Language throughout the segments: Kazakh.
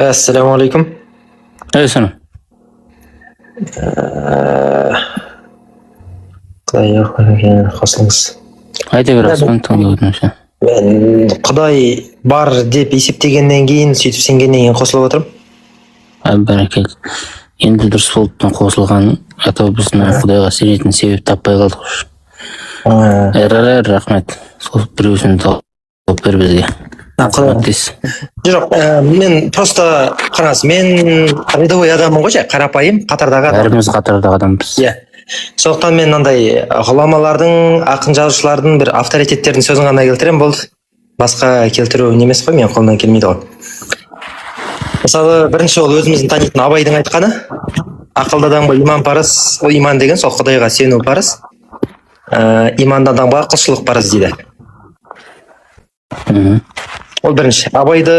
Assalomu alaykum. Aysan. Құдай қосылыңыз. Айта бер аспан тыңдап отырмын. Мен Құдай бар деп есептегеннен кейін, сөйтіп сенгеннен кейін қосылып отырмын. Бәрекелді. Енді дұрыс болып қосылған, атау біздің Құдайға сенетін себеп таппай қалдық. Рахмет. Сол біреусін тауып бер бізге. Жоқ, мен просто қараңыз, мен рядовой адаммын ғой, қарапайым қатардағы адам. Бәріміз қатардағы адамбыз. Иә. Сондықтан мен мынандай ғұламалардың, ақын жазушылардың бір авторитеттердің сөзін ғана келтіремін, болды. Басқа келтіру немес қой, мен қолымнан келмейді ғой. Мысалы, бірінші ол өзіміздің танитын Абайдың айтқаны, ақылды адамға иман парыз, ол иман деген сол Құдайға сену парыз, иманды адамға құлшылық парыз дейді. Ол бірінші. Абайды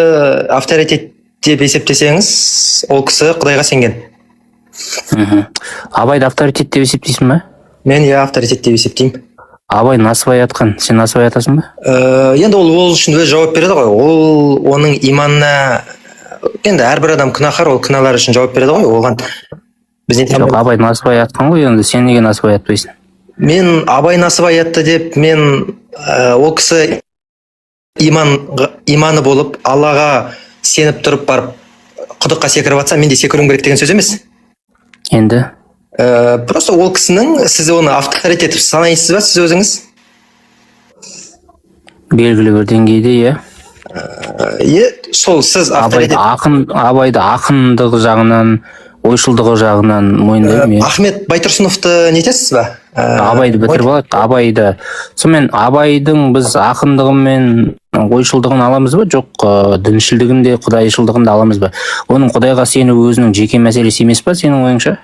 авторитет деп есептесеңіз, ол кісі Құдайға сенген. Абайды авторитет деп есептейсің бе? Мен авторитет деп есептеймін. Абай насыбай атқан, сен насыбай атасың ба? Енді ол үшін өз жауап береді ғой. Ол оның иманына, енді әрбір адам күнәһар, ол күнәлар үшін жауап береді ғой. Оған жоқ, Абай насыбай атқан ғой, енді сен неге насыбай атпайсың? Мен Абай насыбай атты деп, мен ол кісі иманы болып, Аллаға сеніп тұрып барып, құдыққа секіріп атса, мен де секіруім керек деген сөз емес. Енді? Просто ол кісінің, сіз оны авторитет етіп санайсыз ба, сіз өзіңіз? Белгілі бір деңгейде, иә. Сол сіз авторитет. Абайды ақындығы жағынан, ойшылдығы жағынан мойындаймын. Ахмет Байтұрсыновты нетесіз ба? Абайды бітіріп алайық. Абайды. Сонымен Абайдың біз ақындығы мен ойшылдығын аламыз ба? Жоқ, діншілдігін де, құдайшылдығын да аламыз ба? Оның Құдайға сену өзінің жеке мәселесі емес па, сенің ойыңша?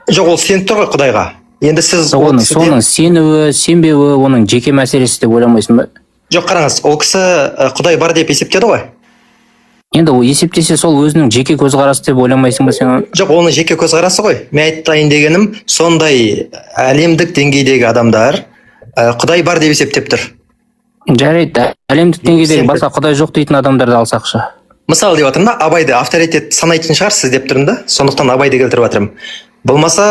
Жоқ, ол сеніп тұр ғой Құдайға. Енді сіз соның сенуі, сенбеуі оның жеке мәселесі деп ойламайсың ба? Жоқ, қараңыз, ол кісі Құдай бар деп есептеді ғой. Енді ол есептесе сол өзінің жеке көзқарасы деп ойламайсың ба сен? Жоқ, оның жеке көзқарасы ғой. Мен айтайын дегенім, сондай әлемдік деңгейдегі адамдар Құдай бар деп есептеп тұр. Жарайды, әлемдік деңгейдегі басқа Құдай жоқ дейтін адамдарды алсақшы. Мысалы деп отырмын да, Абайды авторитет санайтын шығарсыз деп тұрмын да, сондықтан Абайды келтіріп жатырмын. Болмаса,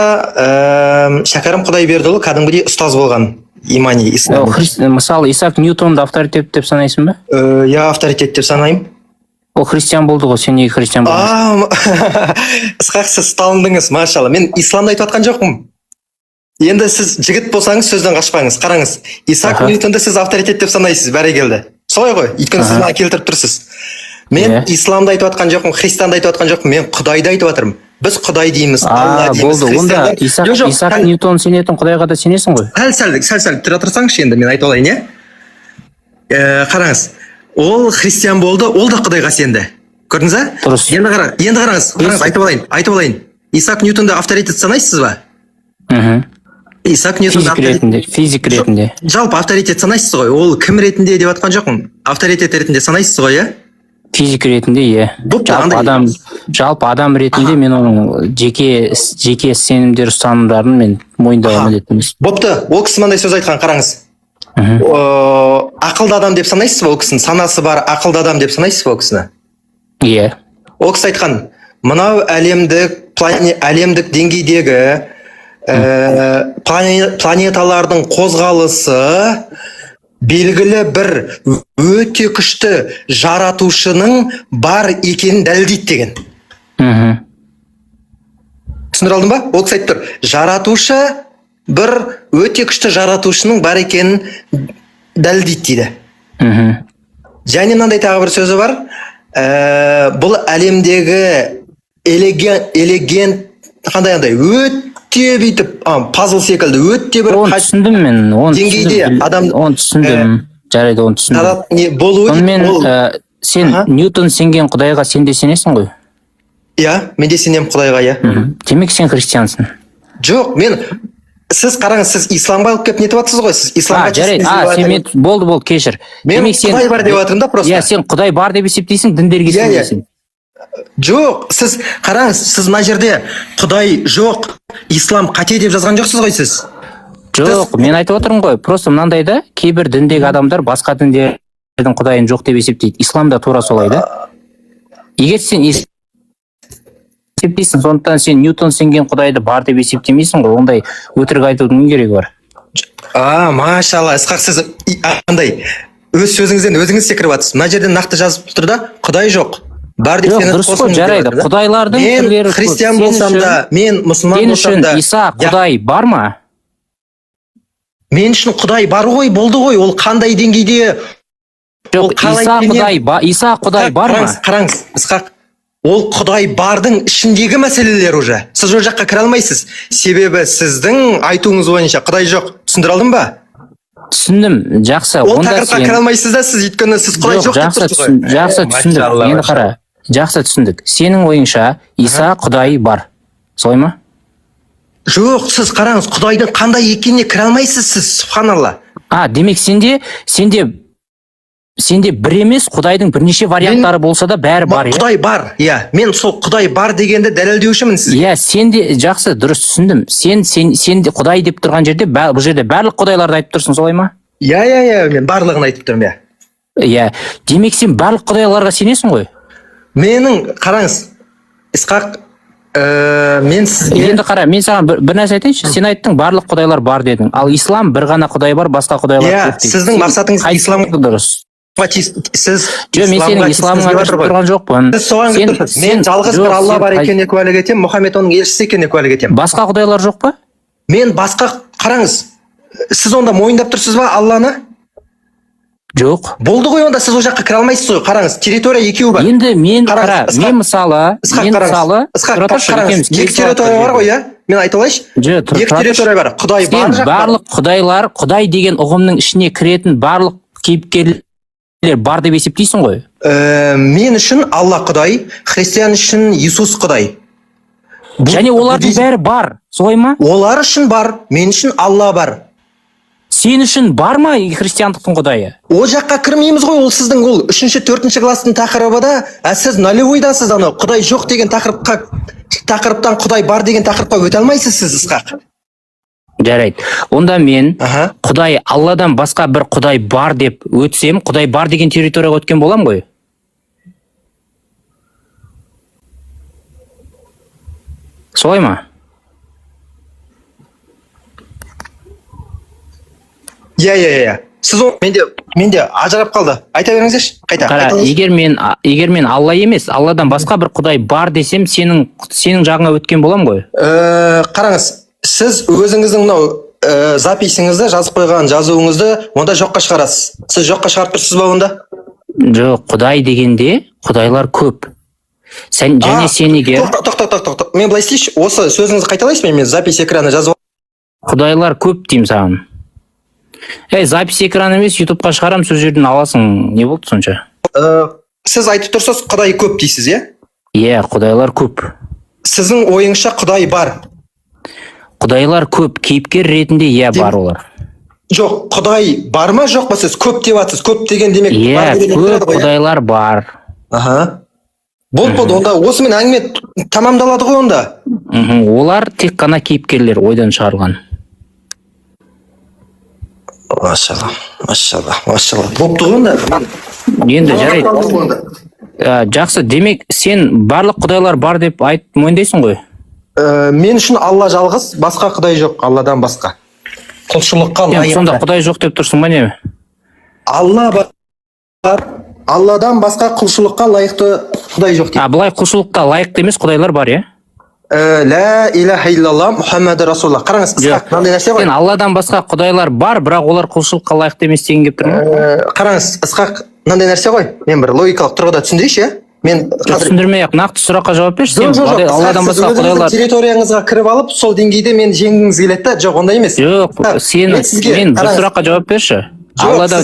Шәкәрім Құдайбердіұлы кәдімгідей ұстаз болған имани ислам. Мысалы, Исаак Ньютонды авторитет деп санайсың ба? Я авторитет деп санаймын. Ол христиан болды ғой, сен неге христиан болдың? Ысқақ, сіз талындыңыз, машалла. Мен исламды айтып атқан жоқпын. Енді сіз жігіт болсаңыз, сөзден қашпаңыз. Қараңыз, Исаак Ньютонды сіз авторитет деп санайсыз, бәрекелді. Солай ғой, өйткені сіз маған келтіріп тұрсыз. Мен исламды айтып атқан жоқпын, христианды айтып атқан жоқпын, мен Құдайды айтып жатырмын. Біз Құдай дейміз, Алла дейміз. Болды, онда Исаак Ньютон сенетін Құдайға да сенесің ғой? Сәл тұра тұрсаңызшы, енді мен айтып алайын, қараңыз, ол христиан болды, ол да Құдайға сенді. Көрдіңіз ба? Дұрыс. Енді қараңыз, айтып алайын. Исаак Ньютонды авторитет санайсыз ба? Исаак Ньютонды физик ретінде. Жалпы авторитет санайсыз ғой. Ол кім ретінде деп атқан жоқпын. Авторитет ретінде санайсыз ғой, иә? Физик ретінде, иә. Жалпы адам ретінде мен оның жеке сенімдер, ұстанымдарын мен мойындауға міндеттімін. Бопты, ол кісі мынандай сөз айтқан, қараңыз. Ақылды адам деп санайсыз ба ол кісіні? Санасы бар ақылды адам деп санайсыз ба ол кісіні? Иә. Ол кісі айтқан, мынау әлемдік деңгейдегі планеталардың қозғалысы белгілі бір өте күшті жаратушының бар екенін дәлелдейді деген. Түсіндіре алдым ба? Ол кісі айтып тұр, жаратушы бір өте күшті жаратушының бар екенін дәлелдейді дейді. Және мынандай тағы бір сөзі бар. Бұл әлемдегі элегент қандай өте бүйтіп пазл секілді өте бір түсіндім мен, оны түсіндім. Жарайды, оны түсіндім. Сонымен сен Ньютон сенген Құдайға сен де сенесің ғой? Иә, мен де сенем Құдайға, иә. Демек сен христиансың? Жоқ, сіз қараңыз, сіз исламға алып кеп нетіп атсыз ғой, сіз исламға жарайды, болды, кешір. Мен Құдай бар деп атырмын да, просто. Иә, сен Құдай бар деп есептейсің, діндерге сенесің. Жоқ, сіз қараңыз, сіз мына жерде Құдай жоқ, ислам қате деп жазған жоқсыз ғой сіз. Жоқ, мен айтып отырмын ғой, просто мынандай да, кейбір діндегі адамдар басқа діндердің Құдайын жоқ деп есептейді. Исламда тура солай да. егер сен есептейсің, сондықтан сен Ньютон сенген Құдайды бар деп есептемейсің ғой, ондай өтірік айтудың не керегі бар? Машалла, Исхақ, сіз андай өз сөзіңізден өзіңіз секіріп жатсыз. Мына жерде нақты жазып тұр да, Құдай жоқ. Бар деп сені дұрыс қой, жарайды. Құдайлардың түрлері көп. Мен христиан болсам да, мен мұсылман болсам да. Сен үшін Иса Құдай бар ма? Мен үшін Құдай бар ғой, болды ғой. Ол қандай деңгейде? Жоқ, Иса Құдай бар ма? Қараңыз, Исхақ. Ол Құдай бардың ішіндегі мәселелер уже. Сіз ол жаққа кіре алмайсыз. Себебі сіздің айтуыңыз бойынша Құдай жоқ. Түсіндіре алдым ба? Түсіндім, жақсы. Ол тақырыпқа кіре алмайсыз да, сіз өйткені сіз Құдай жоқ деп тұрсыз ғой. Жақсы түсіндік. Енді қара. Жақсы түсіндік. Сенің ойыңша Иса Құдай бар. Солай ма? Жоқ, сіз қараңыз, Құдайдың қандай екеніне кіре алмайсыз сіз, субханалла. Демек сенде бір емес, Құдайдың бірнеше варианттары болса да бәрі бар, Құдай бар, иә. Мен сол Құдай бар дегенді дәлелдеушімін сізге. Иә, сенде жақсы, дұрыс түсіндім. Сен Құдай деп тұрған жерде, бұл жерде барлық Құдайларды айтып тұрсың, солай ма? Иә, мен барлығын айтып тұрмын, иә. Иә, демек сен барлық Құдайларға сенесің ғой? Менің, қараңыз, Исхақ, мен сізге... Енді қара, мен саған бір нәрсе айтайыншы, сен айттың барлық Құдайлар бар дедің. Ал ислам бір ғана Құдай бар, басқа Құдайлар жоқ дейді. Сіздің мақсатыңыз ислам дұрыс. Сіз мен сенің исламыңа кіріп тұрған жоқпын. Сіз соған кіріп тұрсыз. Мен жалғыз бір Алла бар екеніне куәлік етемін, Мұхаммед оның елшісі екеніне куәлік етемін. Басқа Құдайлар жоқ па? Мен басқа, қараңыз, сіз онда мойындап тұрсыз ба Алланы? Жоқ. Болды ғой, онда сіз ол жаққа кіре алмайсыз ғой. Қараңыз, территория екеуі бар. Енді мен мысалы екі территория бар ғой, иә? Мен айта алайыншы. Екі территория бар. Құдай бар жақта. Барлық Құдайлар, Құдай деген ұғымның ішіне кіретін барлық кейіпкерлер бар деп есептейсің ғой? Мен үшін Алла Құдай, христиан үшін Иисус Құдай. Және олардың бәрі бар, солай ма? Олар үшін бар, мен үшін Алла бар. Сен үшін бар ма христиандықтың Құдайы? Ол жаққа кірмейміз ғой, ол сіздің ол 3-4 класстың тақырыбыда, сіз нулевойдасыз, анау Құдай жоқ деген тақырыптан Құдай бар деген тақырыпқа өте алмайсыз сіз, Исхақ. Жарайды. Онда мен Құдай, Алладан басқа бір Құдай бар деп өтсем, Құдай бар деген территорияға өткен болам ғой? Солай ма? Иә. Сіз ол менде ажырап қалды. Айта беріңіздерші, қайта. Қара, егер мен Алла емес, Алладан басқа бір Құдай бар десем, сенің жағыңа өткен болам ғой? Қараңыз, сіз өзіңіздің мынау записіңізді, жазып қойған жазуыңызды онда жоққа шығарасыз. Сіз жоққа шығарып тұрсыз ба онда? Жоқ, Құдай дегенде Құдайлар көп. Және сен егер... Тоқта. Мен былай істейші, осы сөзіңізді қайталайсыз, мен запись экраны жазып... Құдайлар көп деймін саған. Запись экран емес, ютубқа шығарам, сол жерден аласың. Не болды сонша? Сіз айтып тұрсыз, Құдай көп дейсіз, иә? Иә, Құдайлар көп. Сіздің ойыңша Құдай бар? Құдайлар көп, кейіпкер ретінде иә бар олар. Жоқ, Құдай бар ма, жоқ па? Сіз көп деп атсыз, көп деген демек... Иә, көп Құдайлар бар. Болды, онда осымен әңгіме тамамдалады ғой онда. Олар тек қана кейіпкерлер, ойдан шығарылған. Машалла. Бопты ғой онда. Енді жарайды. Жақсы, демек сен барлық Құдайлар бар деп мойындайсың ғой? Мен үшін Алла жалғыз, басқа Құдай жоқ, Алладан басқа. Құлшылыққа лайықты. Сонда Құдай жоқ деп тұрсың ба не? Алла бар, Алладан басқа құлшылыққа лайықты Құдай жоқ дейді. Бұлай құлшылыққа лайықты емес Құдайлар бар, е? Ла иляха иллалла Мұхаммад Расулаллах. Қараңыз, мынандай нәрсе ғой. Алладан басқа Құдайлар бар, бірақ олар құлшылыққа лайықты емес деген келіп тұр ма? Қараңыз, Исхақ, мынандай нәрсе ғой. Мен бір логикалық тұрғыда түсіндірейінші, иә? Мен түсіндірмей-ақ, нақты сұраққа жауап берші. Алладан басқа Құдайлар территорияңызға кіріп алып, сол деңгейде мен жеңгіңіз келеді да, жоқ, ондай емес. Жоқ, мен бір сұраққа жауап берші. Алладан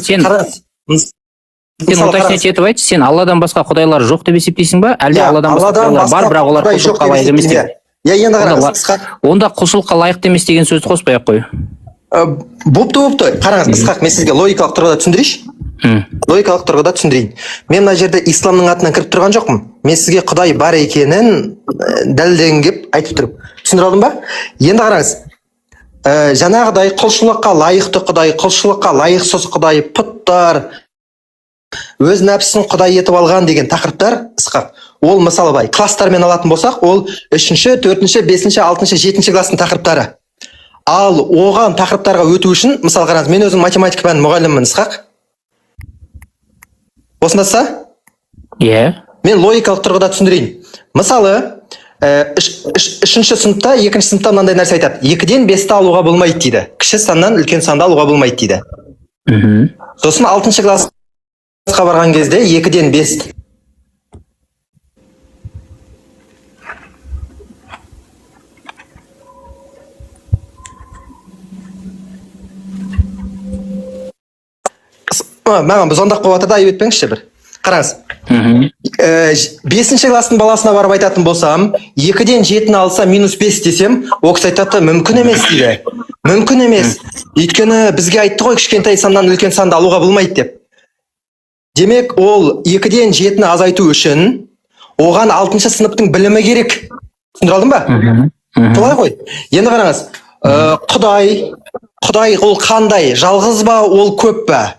сен уточнить етіп айтшы, сен Алладан басқа Құдайлар жоқ деп есептейсің ба? Әлде Алладан басқа Құдайлар бар, бірақ олар құлшылыққа лайық емес деп? Енді қараңыз, онда құлшылыққа лайықты емес деген сөзді қоспай-ақ қой. Бопты. Қараңыз, Исхақ, мен сізге логикалық тұрғыда түсіндірейінші. Логикалық тұрғыда түсіндірейін. Мен мына жерде исламның атынан кіріп тұрған жоқпын. Мен сізге Құдай бар екенін дәлелдегім келіп айтып тұрмын. Түсіндіре алдым ба? Енді қараңыз. Жаңағыдай құлшылыққа лайықты Құдай, құлшылыққа лайықсыз Құдай, пұттар, өз нәпсісін Құдай етіп алған деген тақырыптар, Исхақ, ол мысалы бай класстармен алатын болсақ, ол 3-ші, 4-ші, 5-ші, 6-ші, 7-ші класстың тақырыптары. Ал оған тақырыптарға өту үшін, мысалы қараңыз, мен өзім математика пәнінің мұғалімімін, Ысқақ. Осындаса? Иә. Мен логикалық тұрғыда түсіндірейін. Мысалы, 3-ші сыныпта, 2-ші сыныпта мынандай нәрсе айтады. 2-ден 5-ті алуға болмайды дейді. Кіші саннан үлкен санды алуға болмайды дейді. Сосын 6-ші классқа барған кезде 2-ден 5. Маған бұзондақ болатын да айып етпеңізші бір. Қараңыз. 5-ші класстың баласына барып айтатын болсам, 2-ден 7-ні алса -5 десем, ол кісі айтады, мүмкін емес дейді. Мүмкін емес. Өйткені бізге айтты ғой, кішкентай саннан үлкен санды алуға болмайды деп. Демек, ол 2-ден 7-ні азайту үшін оған 6-шы сыныптың білімі керек. Түсіндіре алдың ба? Солай ғой. Енді қараңыз, Құдай ол қандай? Жалғыз ба, ол көп па?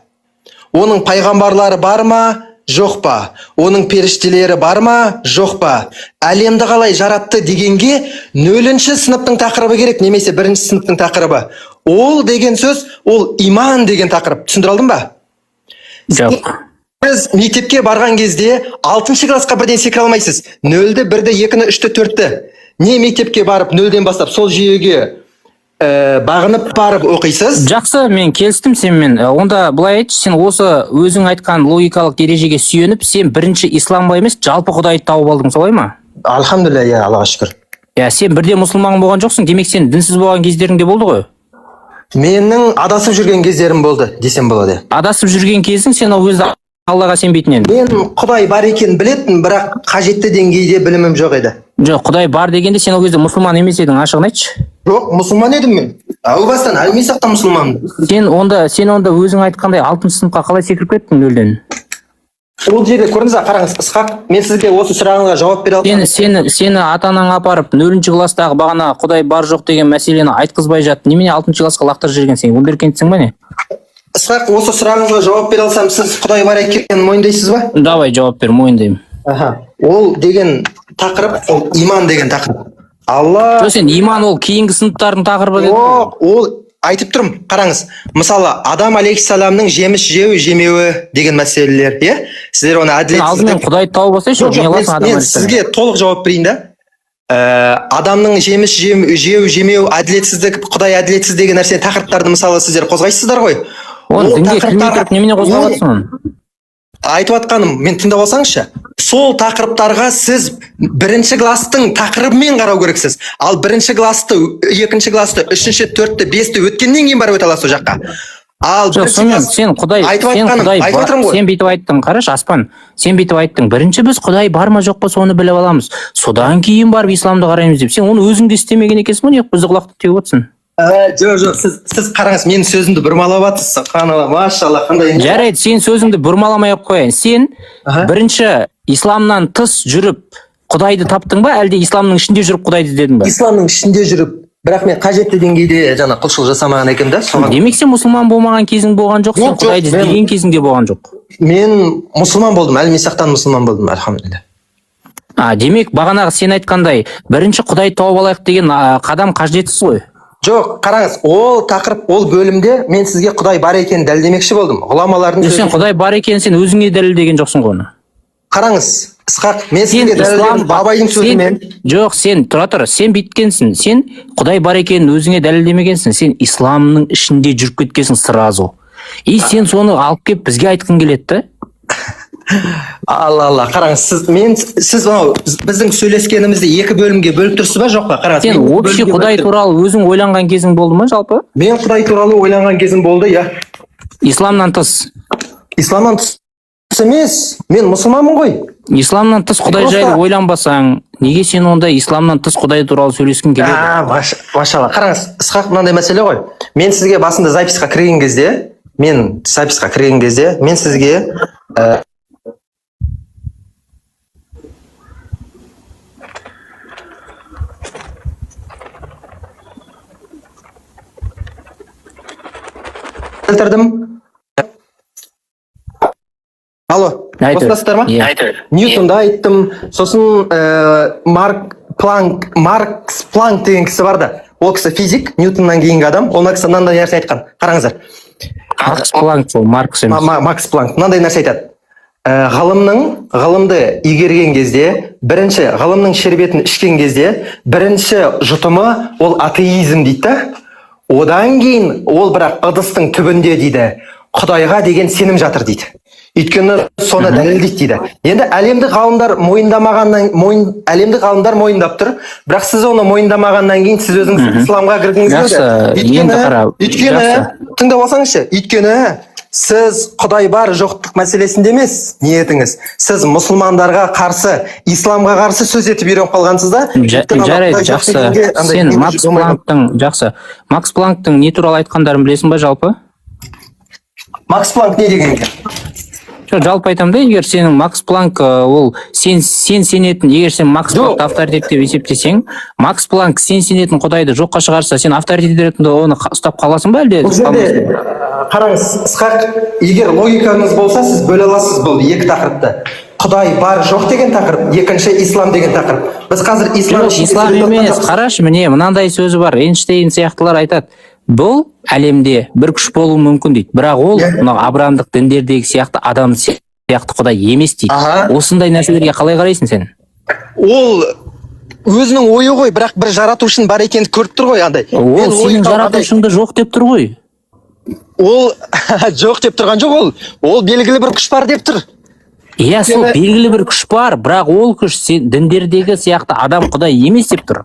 Оның пайғамбарлары бар ма, жоқ па? Оның періштелері бар ма, жоқ па? Әлемді қалай жаратты дегенге 0-ші сыныптың тақырыбы керек, немесе 1-ші сыныптың тақырыбы. Ол деген сөз, ол иман деген тақырып. Түсіндіре алдың ба? Жоқ. Сіз мектепке барған кезде 6-ші классқа бірден секіре алмайсыз. 0-ді, 1-ді, 2-ні, 3-ті, 4-ті. Не мектепке барып 0-ден бастап сол жүйеге бағынып барып оқисыз? Жақсы, мен келістім сенмен. Онда былай айтшы, сен осы өзің айтқан логикалық ережеге сүйеніп, сен бірінші исламға емес, жалпы Құдайды тауып алдың, солай ма? Алхамдулилля, иә, Аллаға шүкір. Иә, сен бірде мұсылман болған жоқсың, демек сен дінсіз болған кездерің де болды ғой? Менің адасып жүрген кездерім болды, десем болады. Адасып жүрген кезің сен ол кезде Аллаға сенбейтін едің. Мен Құдай бар екенін білетін, бірақ қажетті деңгейде білімім жоқ еді. Жоқ, Құдай бар дегенде сен ол кезде мұсылман емес едің, ашығын айтшы. Жоқ, мұсылман едім мен. Әу бастан, әлмесақтан мұсылманмын. Сен онда өзің айтқандай 6-шы сыныпқа қалай секіріп кеттің 0-ден? Ол жерде көрдіңіз, қараңыз, Ысқақ, мен сізге осы сұрағыңызға жауап бере алмаймын. Сені ата-анаң апарып 0-ші класстағы бағана Құдай бар жоқ деген мәселені айтқызбай жатты. Немене 6-ші классқа лақтырып жүрген сен? Вундеркиндсің ба не? Ысқақ, осы сұрағыңызға жауап бере алсам, сіз Құдай бар екенін мойындайсыз ба? Давай жауап бер, мойындаймын. Ол деген тақырып, ол иман деген тақырып. Алла... Жоқ, сен иман ол кейінгі сыныптардың тақырыбы деді. Ол айтып тұрмын, қараңыз. Мысалы, Адам алейхиссаламның жеміс жеу, жемеуі деген мәселелер, иә? Сіздер оны әділетсіздік... Алдымен Құдайды тауып алсайшы, мен сізге толық жауап берейін да. Адамның жеміс жеу, жемеу, әділетсіздік, Құдай әділетсіз деген нәрсе тақырыптарды мысалы сіздер қозғайсыздар ғой. Оны дінге кірмей тұрып немене қозғап жатсың? Айтып атқаным, мен тыңдап алсаңызшы. Сол тақырыптарға сіз 1-ші класстың тақырыбымен қарау керексіз. Ал 1-ші классты, 2-ші классты, 3-ші, 4-ті, 5-ті өткеннен кейін барып өте аласыз ол жаққа. Ал сен Құдай сен бүйтіп айттың, қараш Аспан, сен бүйтіп айттың, бірінші біз Құдай бар ма жоқ па соны біліп аламыз, содан кейін барып исламды қараймыз деп. Сен оны өзің де істемеген екенсің ғой, неғып бізді құлақты теуіп отырсың? Жоқ, сіз қараңыз, менің сөзімді бұрмалап жатсыз. Субханалла, машалла, қандай. Жарайды, сен сөзіңді бұрмаламай ақ қояйын. Сен бірінші исламнан тыс жүріп Құдайды таптың ба, әлде исламның ішінде жүріп Құдайды іздедің ба? Исламның ішінде жүріп, бірақ мен қажетті деңгейде жаңа құлшылық жасамаған екенмін да. Демек сен мұсылман болмаған кезің болған жоқ, сен Құдайды іздеген кезіңде болған жоқ. Мен мұсылман болдым, әлмесақтан мұсылман болдым, альхамдулилля. Демек бағанағы сен айтқандай бірінші Құдайды тауып алайық деген қадам қажетсіз ғой. Жоқ, қараңыз, ол тақырып, ол бөлімде мен сізге Құдай бар екенін дәлелдемекші болдым. Ғұламалардың сен Құдай бар екенін сен өзіңе дәлелдеген жоқсың ғой оны. Қараңыз, Ысқақ, мен сізге дәлелдедім Абайдың сөзімен. Жоқ, сен тұра, сен бүйткенсің. Сен Құдай бар екенін өзіңе дәлелдемегенсің. Сен исламның ішінде жүріп кеткенсің сразу. И сен соны алып келіп бізге айтқың келеді. Алла, қараңыз, сіз біздің сөйлескенімізді 2 бөлімге бөліп тұрсыз ба, жоқ па? Қараңыз. Сен общий Құдай туралы өзің ойланған кезің болды ма жалпы? Мен Құдай туралы ойланған кезім болды, иә. Исламнан тыс. Исламнан тыс емес, мен мұсылманмын ғой. Исламнан тыс Құдай жайлы ойланбасаң, неге сен онда исламнан тыс Құдай туралы сөйлескің келеді? Машалла. Қараңыз, Ысқақ, мынандай мәселе ғой. Мен сізге басында записьқа кірген кезде, мен сізге келтірдім. Алло. Қосыласыздар ма? Ньютонда айттым. Сосын Маркс Планк деген кісі бар да. Ол кісі физик, Ньютоннан кейінгі адам. Ол кісі мынандай нәрсе айтқан. Қараңыздар. Макс Планк ол Маркс емес. Макс Планк мынандай нәрсе айтады. Ғылымды игерген кезде, ғылымның шербетін ішкен кезде, бірінші жұтымы ол атеизм дейді да. Одан кейін ол бірақ ыдыстың түбінде дейді, Құдайға деген сенім жатыр дейді. Өйткені соны дәлелдейді дейді. Енді әлемдік ғалымдар мойындап тұр, бірақ сіз оны мойындамағаннан кейін сіз өзіңіз исламға кіргіңіз келді. Өйткені тыңдап алсаңызшы, өйткені сіз Құдай бар жоқтық мәселесінде емес ниетіңіз. Сіз мұсылмандарға қарсы, исламға қарсы сөз етіп үйреніп қалғансыз да. Жарайды, жақсы. Сен Макс Планктың не туралы айтқандарын білесің ба жалпы? Макс Планк не деген екен? Жалпы айтамын да, егер сенің Макс Планк ол сен сенетін, егер сен Макс Планк авторитет деп есептесең, Макс Планк сен сенетін Құдайды жоққа шығарса, сен авторитет ретінде оны ұстап қаласың ба әлде? Қараңыз, Ысқақ, егер логикаңыз болса, сіз бөле аласыз бұл екі тақырыпты. Құдай бар жоқ деген тақырып, екінші ислам деген тақырып. Біз қазір ислам емес, қарашы, міне мынандай сөзі бар. Эйнштейн сияқтылар айтады. Бұл әлемде бір күш болуы мүмкін дейді. Бірақ ол абрамдық діндердегі сияқты адам сияқты Құдай емес дейді. Осындай нәрселерге қалай қарайсың сен? Ол өзінің ойы ғой, бірақ бір жаратушының бар екенін көріп тұр ғой андай. Ол сенің жаратушыңды жоқ деп тұр ғой. Ол жоқ деп тұрған жоқ, ол белгілі бір күш бар деп тұр. Иә, сол белгілі бір күш бар, бірақ ол күш діндердегі сияқты адам Құдай емес деп тұр.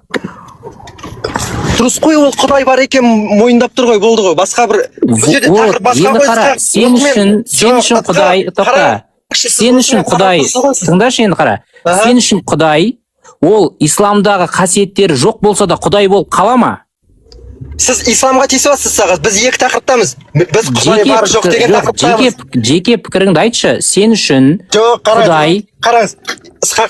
Дұрыс қой, ол Құдай бар екен мойындап тұр ғой, болды ғой. Басқа бір сен үшін Құдай, тоқта. Сен үшін Құдай, тыңдашы енді қара. Сен үшін Құдай, ол исламдағы қасиеттері жоқ болса да Құдай болып қала ма? Сіз исламға тиісіп отырсыз сағыз. Біз екі тақырыптамыз. Біз Құдай бар жоқ деген тақырыптамыз. Жеке пікіріңді айтшы. Сен үшін Құдай. Қараңыз.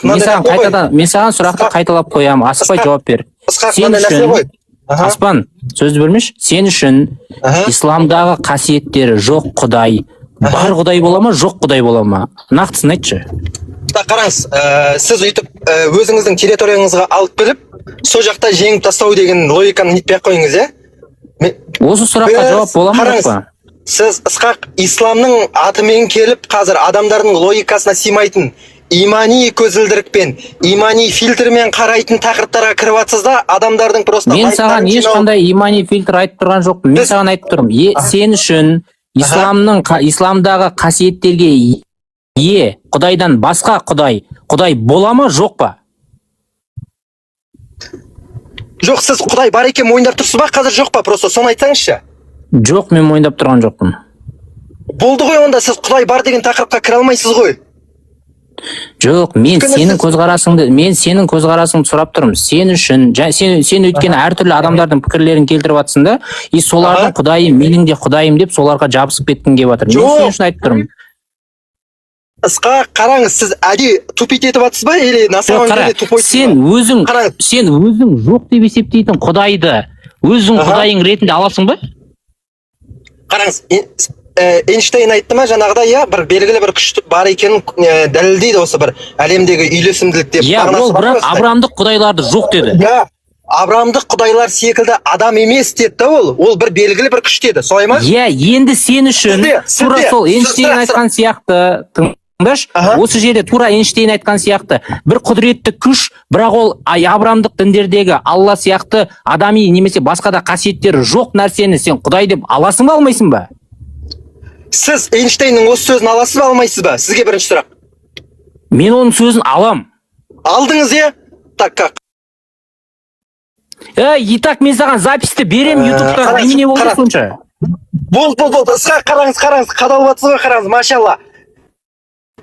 Мен саған сұрақты қайталап қоямын. Асықпай жауап бер. Сен үшін Аспан, сөзді бөлмеш. Сен үшін исламдағы қасиеттері жоқ Құдай бар Құдай бола ма, жоқ Құдай бола ма? Нақтысын айтшы. Қараңыз, сіз үйтіп өзіңіздің территорияңызға алып келіп, сол жақта жеңіп тастау деген логиканы нетпей қойыңыз, е? Осы сұраққа жауап бола ма, жоқ па? Сіз Ысқақ исламның атымен келіп, қазір адамдардың логикасына сыймайтын имани көзілдірікпен, имани фильтрмен қарайтын тақырыптарға кіріп жатсыз да, адамдардың просто... Мен саған ешқандай имани фильтр айтып тұрған жоқпын. Мен саған айтып тұрмын. Сен үшін исламдағы қасиеттерге Құдайдан басқа Құдай бола ма, жоқ па? Жоқ, сіз Құдай бар екен мойындап тұрсыз ба, қазір жоқ па? Просто соны айтсаңызшы. Жоқ, мен мойындап тұрған жоқпын. Болды ғой, онда сіз Құдай бар деген тақырыпқа кіре алмайсыз ғой. Жоқ, мен сенің көзқарасыңды сұрап тұрмын. Сен үшін, сен өйткені әртүрлі адамдардың пікірлерін келтіріп жатсың да, и солардың Құдайым, менің де Құдайым деп соларға жабысып кеткің келіп жатыр. Мен сен үшін айтып тұрмын. Ысқақ, қараңыз, сіз әдей тупить етіп жатсыз ба, или на самом деле тупойсыз ба? Сен өзің жоқ деп есептейтін Құдайды өзің Құдайың ретінде аласың ба? Қараңыз, Эйнштейн айтты ма жаңағыда, иә, бір белгілі бір күш бар екенін дәлелдейді осы бір әлемдегі үйлесімділік деп. Иә, ол бірақ абрамдық құдайларды жоқ деді. Иә, абрамдық құдайлар секілді адам емес деді да ол. Ол бір белгілі бір күш деді, солай ма? Иә, енді сен үшін тура сол Эйнштейн айтқан сияқты, тыңдашы, осы жерде тура Эйнштейн айтқан сияқты бір құдіретті күш, бірақ ол абрамдық діндердегі Алла сияқты адами немесе басқа да қасиеттері жоқ нәрсені сен Құдай деп аласың ба, алмайсың ба? Сіз Эйнштейннің осы сөзін аласыз ба, алмайсыз ба? Сізге бірінші сұрақ. Мен оның сөзін алам. Алдыңыз, е? Так, как? Итак, мен саған записьті берем ютубтан. Немене болды сонша? Болды. Қараңыз, қадалып жатсыз ғой, қараңыз, машалла.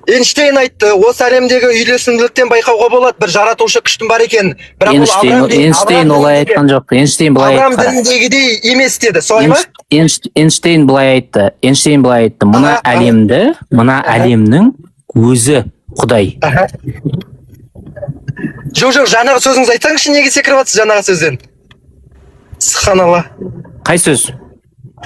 Эйнштейн айтты, осы әлемдегі үйлесімділіктен байқауға болады, бір жаратушы күштің бар екен. Эйнштейн олай айтқан жоқ. Эйнштейн былай айтты. Абрам дініндегідей емес деді, солай ма? Эйнштейн былай айтты. Мына әлемнің өзі Құдай. Жоқ, жаңағы сөзіңізді айтсаңызшы, неге секіріп жатсыз жаңағы сөзден? Субханалла. Қай сөз?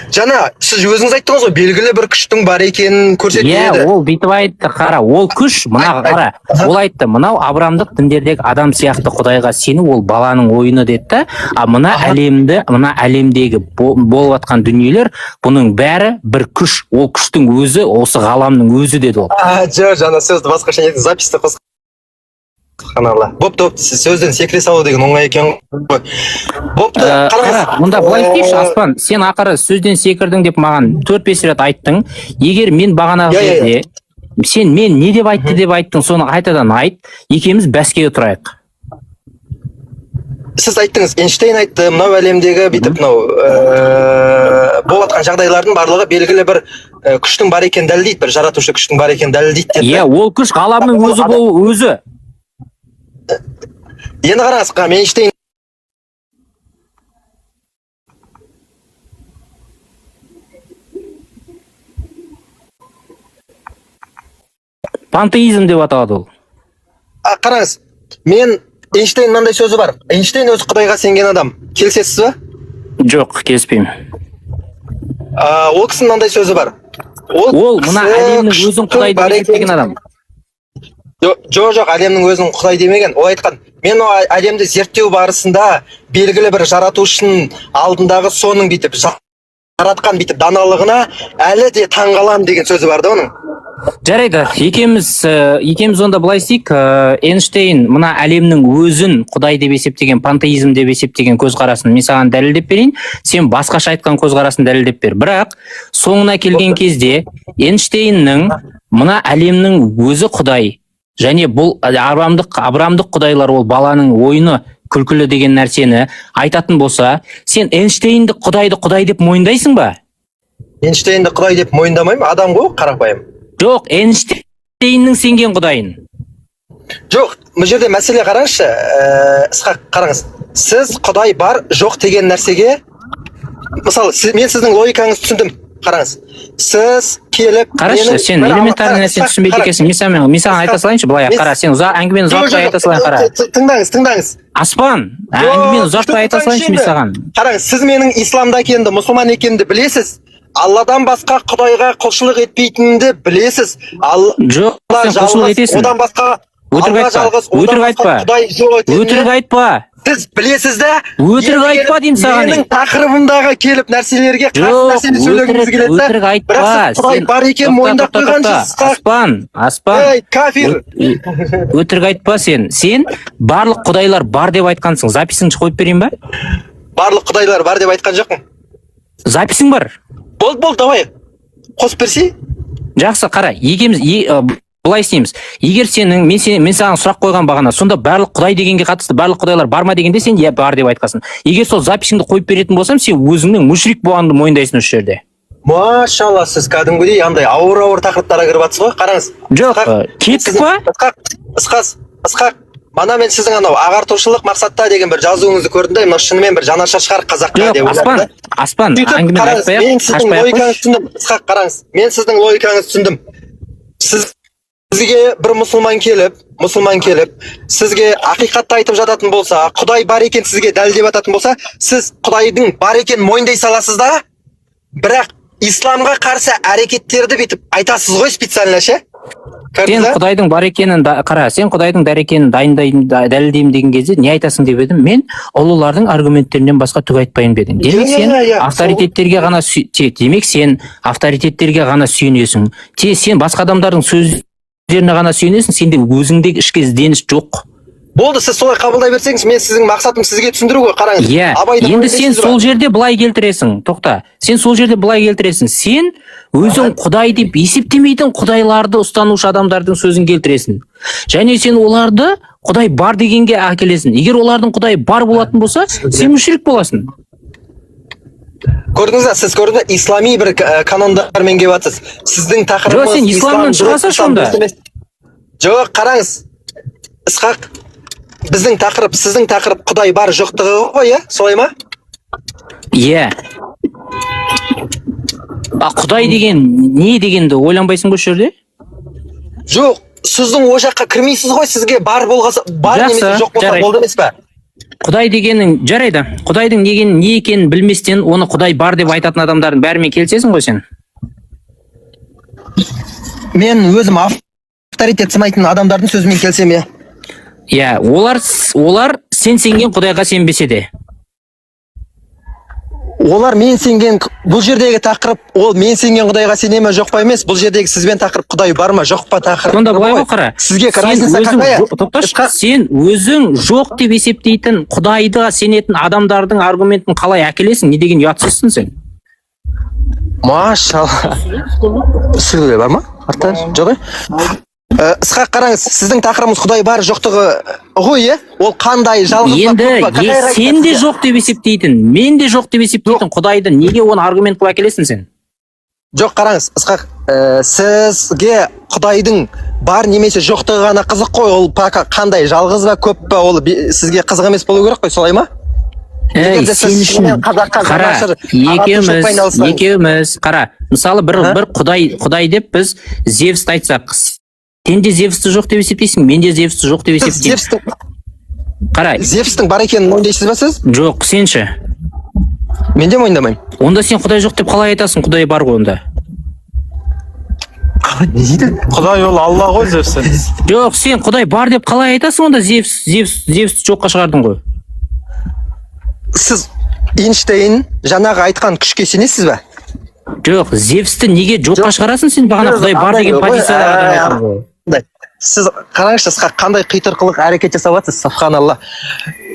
Жана сіз өзіңіз айттыңыз ғой, белгілі бір күштің бар екенін көрсетеді. Ол бүйтіп айтты, қара, ол күш, мына қара, ол айтты, мынау Абрамдық діндердегі адам сияқты Құдайға сену ол баланың ойыны деді да, а мына әлемдегі болып жатқан дүниелер, бұның бәрі бір күш, ол күштің өзі, осы ғаламның өзі деді ол. Жоқ, жана сөзді басқаша еді, записьті қосқан. Бопты, сөзден секіре салу деген оңай екен ғой. Бопты, қара, мұнда былай істейші, Аспан, сен ақыры сөзден секірдің деп маған 4-5 рет айттың. Егер мен бағанағы жерде, сен мен не деп айтты деп айттың, соны қайтадан айт, екеуміз бәске тұрайық. Сіз айттыңыз, Эйнштейн айтты, мынау әлемдегі бүйтіп мынау болатқан жағдайлардың барлығы белгілі бір күштің бар екенін дәлелдейді, бір жаратушы күштің бар екенін дәлелдейді деді. Иә, ол күш ғаламның өзі. Енді қараңыз, Эйнштейн пантеизм деп аталады ол. Қараңыз, Эйнштейн мынандай сөзі бар. Эйнштейн өзі Құдайға сенген адам. Келісесіз ба? Жоқ, келіспеймін. Ол кісінің мынандай сөзі бар. Ол мына әлемнің өзін Құдай деп есептеген адам. Жоқ, әлемнің өзін Құдай демеген. Ол айтқан, мен әлемді зерттеу барысында белгілі бір жаратушының алдындағы соның бүйтіп жаратқан бүйтіп даналығына әлі де таңғаламын деген сөзі бар да оның. Жарайды, екеуміз онда былай істейік. Эйнштейн мына әлемнің өзін Құдай деп есептеген, пантеизм деп есептеген көзқарасын мен саған дәлелдеп берейін, сен басқаша айтқан көзқарасын дәлелдеп бер. Бірақ соңына келген кезде Эйнштейннің мына әлемнің өзі Құдай, және бұл Абрамдық құдайлар ол баланың ойыны күлкілі деген нәрсені айтатын болса, сен Эйнштейнді Құдай деп мойындайсың ба? Эйнштейнді Құдай деп мойындамаймын, адам ғой, қарапайым. Жоқ, Эйнштейннің сенген Құдайын. Жоқ, бұл жерде мәселе қараңызшы, Ысқақ, қараңыз. Сіз Құдай бар, жоқ деген нәрсеге, мысалы, мен сіздің логикаңызды түсіндім. Қараңыз. Сіз келіп... Қарашы, сен элементарный нәрсені түсінбейді екенсің. Мен саған айта салайыншы, былай, қара, сен әңгімені ұзақтай айта салайын, қара. Тыңдаңыз. Аспан, әңгімені ұзақтай айта салайыншы мен саған. Қараңыз, сіз менің исламда екенімді, мұсылман екенімді білесіз. Алладан басқа Құдайға құлшылық етпейтінімді білесіз. Жоқ, сен құлшылық етесің. Одан басқа Өтірік айтпа. Сіз білесіз да? Өтірік айтпа деймін саған. Менің тақырыбымдағы келіп нәрселерге қарсы нәрсені сөйлегіңіз келеді да? Өтірік айтпа. Бірақ сіз Құдай бар екен мойындап қойғансыз. Аспан. Ей, кафир. Өтірік айтпа сен. Сен барлық құдайлар бар деп айтқансың. Записіңді қойып берейін ба? Барлық құдайлар бар деп айтқан жоқпын. Записің бар. Болды, давай. Қосып берсей? Жақсы, қара. Екеуміз былай істейміз. Егер мен саған сұрақ қойған бағана, сонда барлық Құдай дегенге қатысты барлық құдайлар бар ма дегенде сен иә бар деп айтқансың. Егер сол записіңді қойып беретін болсам, сен өзіңнің мушрик болғаныңды мойындайсың осы жерде. Машалла, сіз кәдімгідей андай ауыр тақырыптарға кіріп жатсыз ғой. Қараңыз. Жоқ, кеттік па? Ысқақ, мана мен сіздің анау ағартушылық мақсатта деген бір жазуыңызды көрдім да, мына шынымен бір жанашыр шығар қазаққа деп ойладым. Аспан, әңгімені айтпай-ақ. Мен сіздің логикаңызды түсіндім. Ысқақ, қараңыз. Мен сіздің логикаңызды түсіндім. Сізге бір мұсылман келіп, сізге ақиқатты айтып жататын болса, Құдай бар екен сізге дәлелдеп жататын болса, сіз Құдайдың бар екен мойындай саласыз да, бірақ исламға қарсы әрекеттерді бүйтіп айтасыз ғой специально ше? Сен Құдайдың бар екенін қара, сен Құдайдың бар екенін дәлелдеймін деген кезде не айтасың деп едім? Мен ұлылардың аргументтерінен басқа түк айтпайын дедім. Демек сен авторитеттерге ғана сүйенесің. Сен басқа адамдардың сөздеріне ғана сүйенесің, сенде өзіңдегі ішкі ізденіс жоқ. Болды, сіз солай қабылдай берсеңіз, мен сіздің мақсатым сізге түсіндіру ғой, қараңыз. Иә, енді сен сол жерде былай келтіресің, тоқта. Сен сол жерде былай келтіресің. Сен өзің Құдай деп есептемейтін құдайларды ұстанушы адамдардың сөзін келтіресің. Және сен оларды Құдай бар дегенге әкелесің. Егер олардың Құдай бар болатын болса, сен мүшрик боласың. Көрдіңіз, сіз көрдіңіз, ислами бір канондармен келіп жатсыз. Сіздің тақырыбыңыз... Жоқ, сен исламнан шығасың сонда. Жоқ, қараңыз. Ысқақ, сіздің тақырып Құдай бар жоқтығы ғой, иә? Солай ма? Иә. Құдай деген не дегенді ойланбайсың бұл жерде? Жоқ, сіздің о жаққа кірмейсіз ғой, сізге бар болғаса, бар немесе жоқ болса болды емес пе? Құдай дегенің жарайды. Құдайдың не екенін білместен оны Құдай бар деп айтатын адамдардың бәрімен келісесің ғой сен? Мен өзім авторитет санайтын адамдардың сөзімен келсем, иә. Иә, олар сен сенген Құдайға сенбесе де. Олар мен сенген, бұл жердегі тақырып, ол мен сенген Құдайға сене ме жоқ па емес, бұл жердегі сізбен тақырып Құдай бар ма жоқ па тақырып. Сонда былай ғой, қара. Сізге разница какая? Сен өзің жоқ деп есептейтін Құдайға сенетін адамдардың аргументін қалай әкелесің? Не деген ұятсызсың сен? Машалла. Сүлге бар ма? Артар жоқ. Ысқақ қараңыз, сіздің тақырыбыңыз Құдай бар жоқтығы ғой, е? Ол қандай жалғыз енді сен де жоқ деп есептейтін, мен де жоқ деп есептейтін Құдайды неге оны аргумент қылып әкелесің сен? Жоқ, қараңыз, Ысқақ, сізге Құдайдың бар немесе жоқтығы ғана қызық қой, ол қандай жалғыз ба көп па, ол сізге қызық емес болу керек қой, солай ма? Сен үшін қара, екеуміз қара, мысалы бір Құдай деп біз Зевсті айтсақ, сен де Зевсті жоқ деп есептейсің, мен де Зевсті жоқ деп есептеймін. Қара, Зевстің бар екенін мойындайсыз ба сіз? Жоқ, сен ше? Мен де мойындамаймын. Онда сен Құдай жоқ деп қалай айтасың? Құдай бар ғой онда. Не дейді? Құдай ол Алла ғой, Зевс. Жоқ, сен Құдай бар деп қалай айтасың онда? Зевсті жоққа шығардың ғой. Сіз Эйнштейн жаңағы айтқан күшке сенесіз ба? Жоқ, Зевсті неге жоққа шығарасың сен? Бағана Құдай бар деген позицияда адам айтқан ғой. Сіз қараңызшы, қандай қитырқылық әрекет жасап жатсыз, субханалла.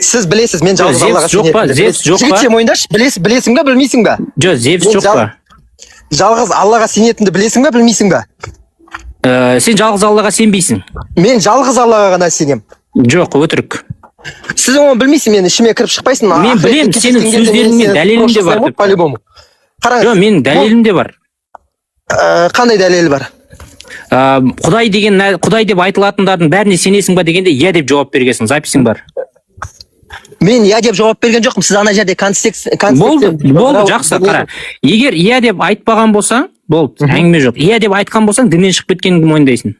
Сіз білесіз, мен жалғыз Аллаға сенемін. Зевс жоқ па? Жігітше мойындаш, білесің ба, білмейсің ба? Жоқ, Зевс жоқ па? Жалғыз Аллаға сенетінді білесің ба, білмейсің ба? Сен жалғыз Аллаға сенбейсің. Мен жалғыз Аллаға ғана сенемін. Жоқ, өтірік. Сіз оны білмейсің, мен ішіме кіріп шықпайсың. Мен білемін, сенің сөздеріңмен дәлелім де бар. По-любому. Жоқ, менің дәлелім де бар. Қандай дәлел бар? Құдай деп айтылатындардың бәріне сенесің ба дегенде иә деп жауап бергенсің, записің бар. Мен иә деп жауап берген жоқпын, сіз ана жерде контекст болды, жақсы, қара. Егер иә деп айтпаған болсаң, болды, әңгіме жоқ. Иә деп айтқан болсаң, діннен шығып кеткеніңді мойындайсың.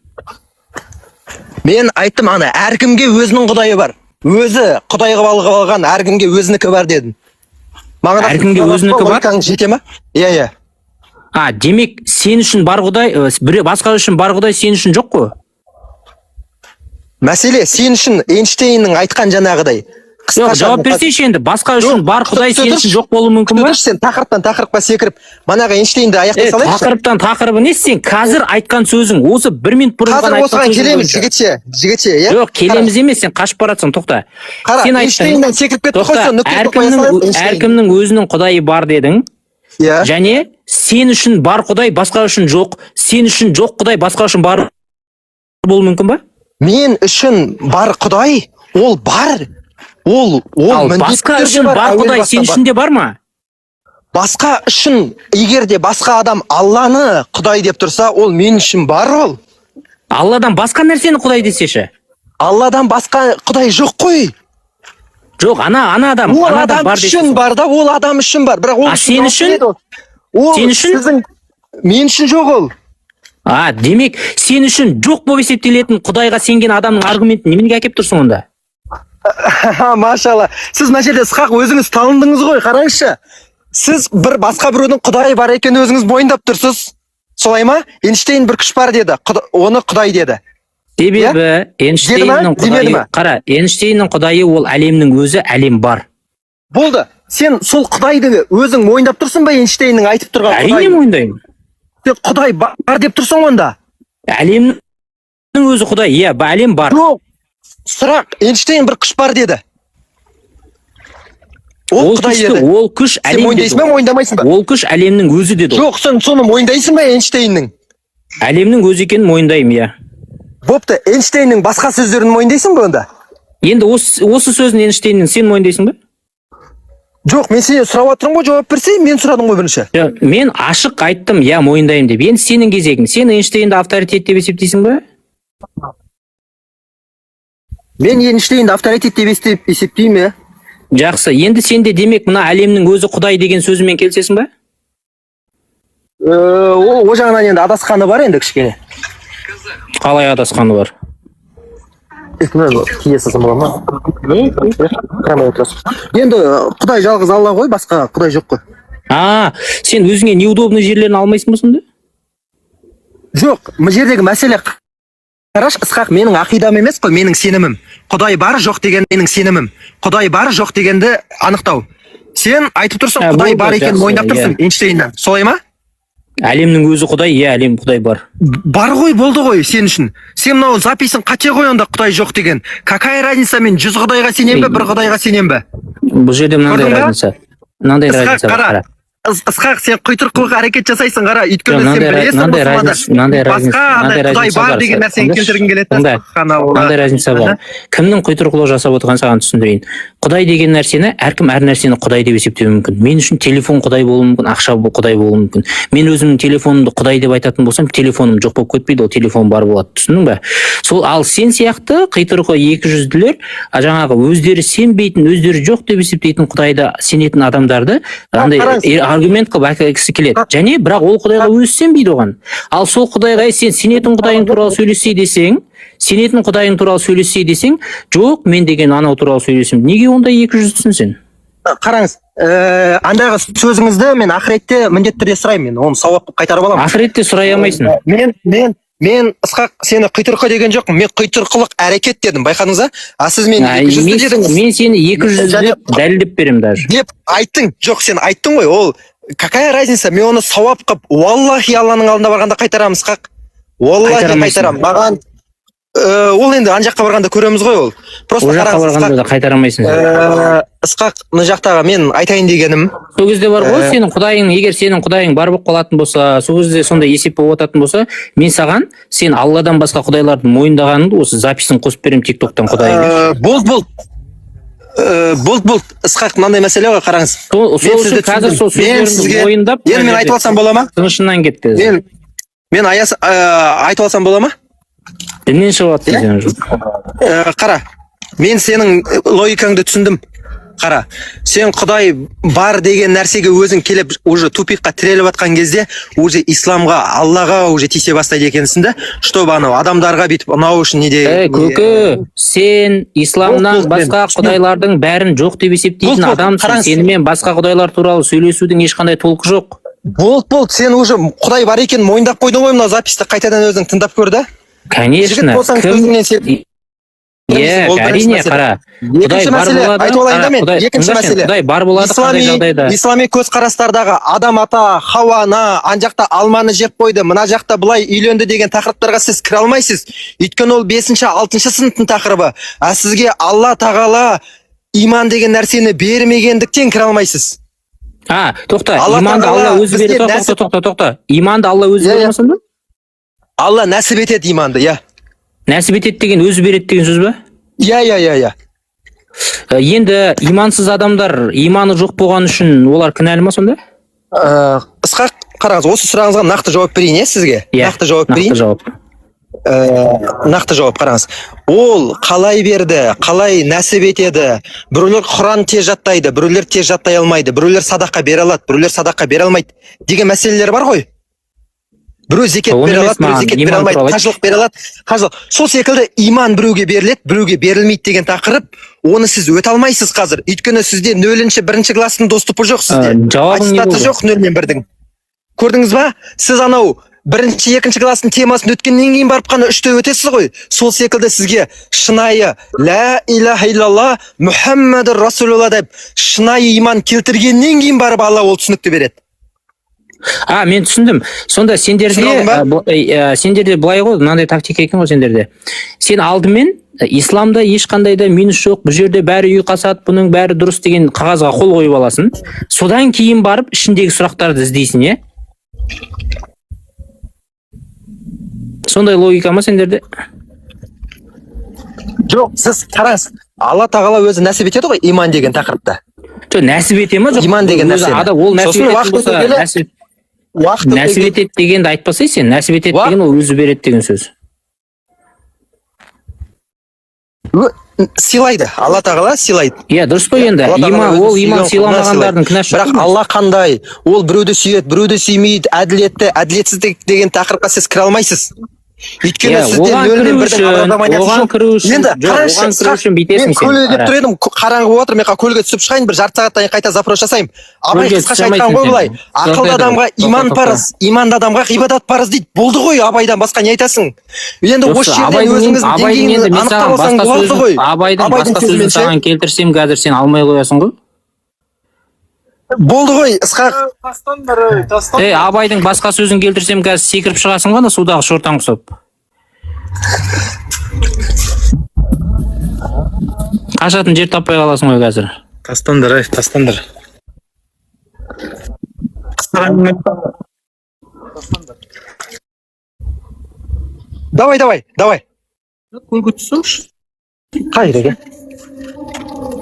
Мен айттым, ана әркімге өзінің Құдайы бар. Өзі Құдай қылып алған әркімге өзінікі бар дедім. Әркімге өзінікі бар? Жете ма? Иә. Демек, сен үшін бар Құдай, басқа үшін бар Құдай, сен үшін жоқ қой? Мәселе, сен үшін Эйнштейннің айтқан жаңағыдай. Жоқ, жауап берсейші енді, басқа үшін бар Құдай сен үшін жоқ болуы мүмкін ба? Сен тақырыптан тақырыпқа секіріп, манағы Эйнштейнді аяқтай салайықшы. Тақырыптан тақырыбы не? Сен қазір айтқан сөзің, осы 1 минут бұрын қазір осыған келеміз, жігітше, иә? Жоқ, келеміз емес, сен қашып баратсың, тоқта. Қара, Эйнштейннен секіріп кетті қой, сен нүкте қоя салайық. Әркімнің өзінің Құдайы бар дедің. Және сен үшін бар Құдай, басқа үшін жоқ. Сен үшін жоқ Құдай, басқа үшін бар болуы мүмкін ба? Мен үшін бар Құдай, ол бар. Ол басқа үшін бар Құдай сен үшін де бар ма? Басқа үшін, егер де басқа адам Алланы Құдай деп тұрса, ол мен үшін бар ол. Алладан басқа нәрсені Құдай десеші? Алладан басқа Құдай жоқ қой. Жоқ, ана адам. Ол адам үшін бар да, ол адам үшін бар. Бірақ ол сен үшін? Сен үшін? Мен үшін жоқ ол. Демек, сен үшін жоқ болып есептелетін Құдайға сенген адамның аргументін неменеге әкеп тұрсың онда? Машалла. Сіз мына жерде Ысқақ өзіңіз талындыңыз ғой, қараңызшы. Сіз басқа біреудің Құдайы бар екенін өзіңіз мойындап тұрсыз. Солай ма? Эйнштейн бір күш бар деді, оны Құдай деді. Себебі Эйнштейннің Құдайы, қара, Эйнштейннің Құдайы ол әлемнің өзі, әлем бар. Болды. Сен сол Құдайды өзің мойындап тұрсың ба, Эйнштейннің айтып тұрған Құдайды? Әрине мойындаймын. Сен Құдай бар деп тұрсың онда. Әлемнің өзі Құдай, иә, әлем бар. Жоқ. Сұрақ, Эйнштейн бір күш бар деді. Ол Құдай деді. Ол күш әлем деді. Сен мойындайсың ба, мойындамайсың ба? Ол күш әлемнің өзі деді. Жоқ, сен соны мойындайсың ба, Эйнштейннің? Әлемнің өзі екенін мойындаймын, иә. Бопты, Эйнштейннің басқа сөздерін мойындайсың ба онда? Енді осы сөзін Эйнштейннің сен мойындайсың ба? Жоқ, мен сенен сұрап отырмын ғой, жауап берсей, мен сұрадым ғой бірінші. Мен ашық айттым, иә, мойындаймын деп. Енді сенің кезегің. Сен Эйнштейнді авторитет деп есептейсің ба? Мен Эйнштейнді авторитет деп есептеймін, Жақсы. Енді сенде демек мына әлемнің өзі Құдай деген сөзімен келсесің ба? О жағынан енді адасқаны бар енді кішкене. Қалай адасқаны бар? киесіз бола ма? Енді Құдай жалғыз Алла ғой, басқа Құдай жоқ қой. Сен өзіңе неудобный жерлерін алмайсың ба сонда? Жоқ, бұл жердегі мәселе қараш, Ысқақ менің ақидам емес қой, менің сенімім. Құдай бар жоқ деген менің сенімім. Құдай бар жоқ дегенді анықтау. Сен айтып тұрсың, Құдай бар екен мойындап тұрсың Эйнштейннен. Солай ма? Әлемнің өзі Құдай, әлем Құдай бар. Бар ғой, болды ғой сен үшін. Сен мынау записың қате ғой онда Құдай жоқ деген. Какая разница, мен 100 Құдайға сенем бе, 1 Құдайға сенем бе? Бұл жерде мынандай разница. Мынандай разница бар. Ысқақ, сен құйтырқылық әрекет жасайсың, қара. Өйткені сен білесің, басқа Құдай бар деген нәрсені келтіргің келеді. Мынандай разница бар. Кімнің құйтырқылық жасап отырғанын саған түсіндірейін. Құдай деген нәрсені, әркім әр нәрсені Құдай деп есептеуі мүмкін. Мен үшін телефон Құдай болуы мүмкін, ақша Құдай болуы мүмкін. Мен өзімнің телефонымды Құдай деп айтатын болсам, телефоным жоқ болып кетпейді, ол телефон бар болады. Түсіндің бе? Ал сен сияқты құйтырқы 200-ділер, жаңағы өздері сенбейтін, өздері жоқ деп есептейтін Құдайда сенетін адамдарды аргумент қылып әкелгісі келеді. Және бірақ ол Құдайға өзі сенбейді оған. Ал сол Құдайға сен сенетін Құдайың туралы сөйлесе десең, жоқ, мен деген анау туралы сөйлесем. Неге онда 200-сің сен? Қараңыз, андағы сөзіңізді мен ақыретте міндетті түрде сұраймын, оны сауап қайтарып аламын. Ақыретте сұрай алмайсың. Мен Ысқақ сені құйтырқы деген жоқпын, мен құйтырқылық әрекет дедім, байқадыңыз ба? Сіз мен 200 дедіңіз. Мен сені 200 деп дәлелдеп берем даже. Деп айттың, жоқ, сен айттың ғой, ол какая разница, мен оны сауап қып, уаллахи Алланың алдында барғанда қайтарамын, Ысқақ. Уаллахи қайтарам. Маған ол енді ан жаққа барғанда көреміз ғой ол. Просто қараңыз, қайтарамайсың. Ысқақ, мына жақтағы мен айтайын дегенім. Сол кезде бар ғой, сенің Құдайың, егер сенің Құдайың бар болып қалатын болса, сол кезде сондай есеп болып отыратын болса, мен саған сен Алладан басқа Құдайларды мойындағаныңды осы записін қосып берем TikTok'тан Құдайың. Болды. Ысқақ, мынандай мәселе ғой, қараңыз. Сол үшін қазір сол сөздерімді мойындап, енді мен айтып алсам бола ма? Тынышынан кетті. Мен айтып алсам бола ма? Діннен шығып жатыр. Қара, мен сенің логикаңды түсіндім. Қара, сен Құдай бар деген нәрсеге өзің келіп уже тупикқа тіреліп атқан кезде уже исламға, Аллаға уже тисе бастайды екенсің да, чтобы анау адамдарға бүйтіп ұнау үшін неде. Көке, сен исламнан басқа Құдайлардың бәрін жоқ деп есептейтін адамсың. Сенімен басқа Құдайлар туралы сөйлесудің ешқандай толқы жоқ. Болды, сен уже Құдай бар екен мойындап қойдың ғой, мына записті қайтадан өзің тыңдап көрді. Конечно. Әрине, қара. Екінші мәселе, айтып алайын да мен, екінші мәселе. Құдай бар болады қандай жағдайда. Ислами көзқарастардағы адам ата Хауаны, ан жақта алманы жеп қойды, мына жақта былай үйленді деген тақырыптарға сіз кіре алмайсыз. Өйткені ол 5-6 сыныптың тақырыбы. Сізге Алла тағала иман деген нәрсені бермегендіктен кіре алмайсыз. Тоқта, иманды Алла өзі береді. Тоқта. Иманды Алла өзі береді ма? Алла нәсіп етеді иманды, я. Нәсіп етеді деген өзі береді деген сөз ба? Я. Енді имансыз адамдар иманы жоқ болған үшін олар кінәлі ма сонда? Ысқақ, қараңыз, осы сұрағыңызға нақты жауап берейін, сізге? Нақты жауап берейін. Нақты жауап, қараңыз. Ол қалай берді, қалай нәсіп етеді? Біреулер Құран тез жаттайды, біреулер тез жаттай алмайды, біреулер садақа бере алады, біреулер садақа бере алмайды деген мәселелер бар ғой. Біреу зекет бере алады, біреу зекет бере алмайды, қажылық бере алады, қажылық. Сол секілді иман біреуге беріледі, біреуге берілмейді деген тақырып, оны сіз өте алмайсыз қазір. Өйткені сізде 0-1 класстың доступы жоқ сізде. Аттестаты жоқ 0-1-дің. Көрдіңіз ба? Сіз анау 1-2 класстың темасын өткеннен кейін барып қана 3-те өтесіз ғой. Сол секілді сізге шынайы ла илаха илlallah Мұхаммад Расулулла деп шынайы иман келтіргеннен кейін барып Алла ол түсінікті береді. Мен түсіндім. Сонда сендерде былай ғой, мынандай тактика екен ғой сендерде. Сен алдымен исламда ешқандай да минус жоқ, бұл жерде бәрі ұйқасады, бұның бәрі дұрыс деген қағазға қол қойып аласың. Содан кейін барып ішіндегі сұрақтарды іздейсің, е? Сондай логика ма сендерде? Жоқ, сіз қараңыз. Алла тағала өзі нәсіп етеді ғой иман деген тақырыпта. Нәсіп ете ма? Иман деген нәрсені. Ол нәсіп етеді дегенді айтпасай сен, нәсіп етеді деген ол өзі береді деген сөз. Сыйлайды, Алла тағала сыйлайды. Дұрыс қой енді. Ол иман сыйламағандардың кінәсі жоқ. Бірақ Алла қандай? Ол біреуді сүйеді, біреуді сүймейді, әділетті, әділетсіздік деген тақырыпқа сіз кіре алмайсыз. Өйткені сізден нөлмен бірдің образованиясы оған жоқ. кіру үшін, Енді жоқ, қарашы, оған кіру үшін мен бүйтесің сен. көлге деп Қара. тұр едім, қараңғы болып отыр, мен көлге түсіп шығайын, бір жарты сағаттан кейін қайта запрос жасаймын. Абай Көлге қысқаша түсе айтқан ғой алмайсың былай, сен. ақылды Тоқта адамға тұр, иман тоқта, парыз, иманды адамға ғибадат парыз дейді. Болды ғой, Абайдан басқа не айтасың? Енді осы жерден өзіңіздің деңгейіңізді анықтап алсаң болады ғой. Абайдың басқа сөзін саған келтірсем, қазір сен алмай қоясың ғой. Болды ғой, Ысқақ. Абайдың басқа сөзін келтірсем, қазір секіріп шығасың ғой, судағы шортан құсап. Қашатын жер таппай қаласың ғой қазір. Тастандар, тастандар. Давай. Көлге түсіңші. Қай жерге?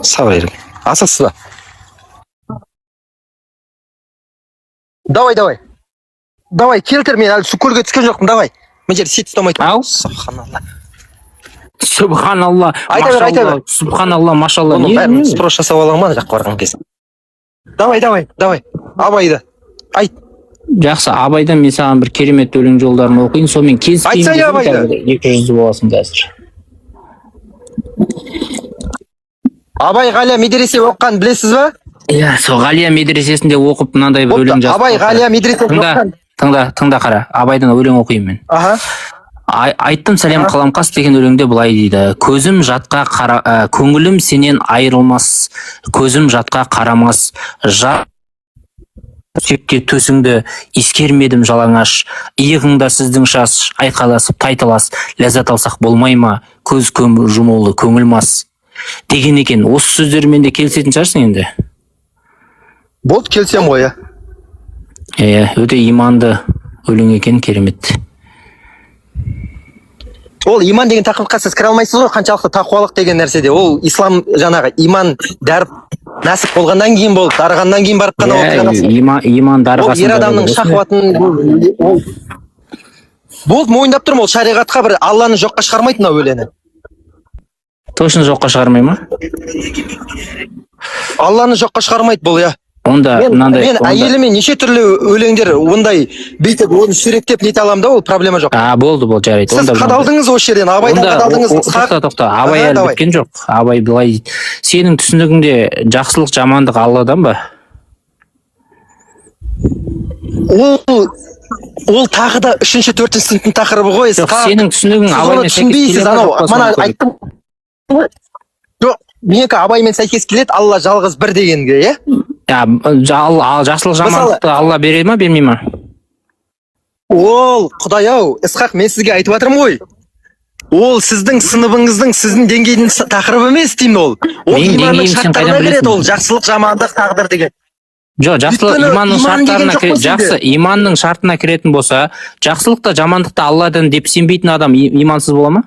Сау жерге. Асасы ба? Давай, келтір, мен әлі көлге түскен жоқпын, давай. Мен жерде сет ұстамайды. Ау? Субханалла. Айта бер. Субханалла, машалла. Оның бәрін спрос жасап аламын ма жаққа барған кезде? Давай. Абайды. Айт. Жақсы, Абайдан мен саған бір керемет өлең жолдарын оқиын, сонымен келіспеймін. Айтсай Абайды. 200 боласың қазір. Абай Ғалия медресе оққан білесіз ба? Иә, сол Ғалия медресесінде оқып мынандай бір өлең жазып. Абай Ғалия медресесінде оққан. Тыңда қара. Абайдан өлең оқиын мен. Аха. Айттым сәлем қаламқас деген өлеңде былай дейді. Көзім жатқа көңілім сенен айырылмас. Көзім жатқа қарамас. Сүйекте төсіңді ескермедім жалаңаш. Иығыңда сіздің шаш айқаласып тайталас. Ләззат алсақ болмай ма? Көз жұмулы көңіл мас. Деген екен. Осы сөздермен де келісетін шығарсың енді. Болды, келсем ғой. Өте иманды өлең екен, керемет. Ол иман деген тақырыпқа сіз кіре алмайсыз ғой, қаншалықты тақуалық деген нәрседе. Ол ислам жаңағы иман дәріп нәсіп болғаннан кейін болды, дарығаннан кейін барып қана оқиғанасыз. Иман дарығасында. Ол ер адамның шахуатын болды, мойындап тұрмын, ол шариғатқа бір Алланы жоққа шығармайды мына өлеңі. Точно жоққа шығармай ма? Алланы жоққа шығармайды бұл, иә. Онда мынандай. Мен әйеліме неше түрлі өлеңдер ондай бүйтіп оны суреттеп нете аламын да, ол проблема жоқ. Болды, жарайды. Сіз қадалдыңыз осы жерден, Абайдан қадалдыңыз. Тоқта. Абай әлі біткен жоқ. Абай былай дейді. Сенің түсінігіңде жақсылық, жамандық Алладан ба? Ол тағы да 3-4 сыныптың тақырыбы ғой. Сенің түсінігің Абаймен түсінбейсіз, анау. Мана айттым. Жоқ, менікі Абаймен сәйкес келеді, Алла жалғыз бір дегенге, иә? Жақсылық, жамандықты Алла бере ма, бермей ма? Ол, Құдай-ау, Ысқақ, мен сізге айтып жатырмын ғой. Ол сіздің сыныбыңыздың, сіздің деңгейдің тақырыбы емес деймін ол. Ол иманның шарттарына кіреді, ол жақсылық, жамандық, тағдыр деген. Жоқ, жақсылық иманның шарттарына кіреді. Жақсы, иманның шартына кіретін болса, жақсылық та жамандық та Алладан деп сенбейтін адам имансыз бола ма?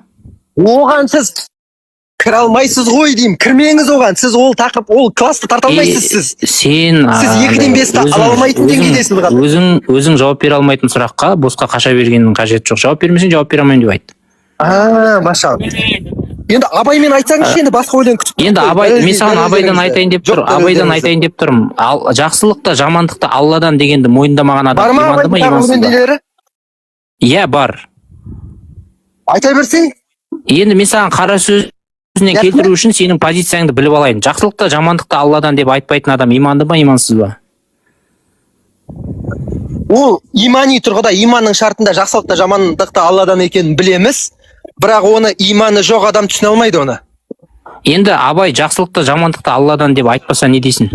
Оған сіз кіре алмайсыз ғой деймін. Кірмеңіз оған. Сіз ол тақырып, ол класты тарта алмайсыз сіз. Сіз 2-ден 5-ті ала алмайтын деңгейдесіз. Өзің жауап бере алмайтын сұраққа босқа қаша бергеннің қажеті жоқ. Жауап бермесең жауап бере алмаймын деп айт. Машалла. Енді Абаймен айтсаңызшы, енді басқа өлең күтіп. Енді мен саған Абайдан айтайын деп тұрмын. Жақсылық та жамандық та Алладан дегенді мойындамаған адам иманды ма, имансыз ба? Иә, бар. Айта берсең. Енді мен саған қара сөзіне келтіру үшін сенің позицияңды біліп алайын. Жақсылық та жамандық та Алладан деп айтпайтын адам иманды ма, имансыз ба? Ол имани тұрғыда, иманның шартында жақсылық та жамандық та Алладан екенін білеміз. Бірақ оны иманы жоқ адам түсіне алмайды оны. Енді Абай жақсылық та жамандық та Алладан деп айтпаса не дейсің?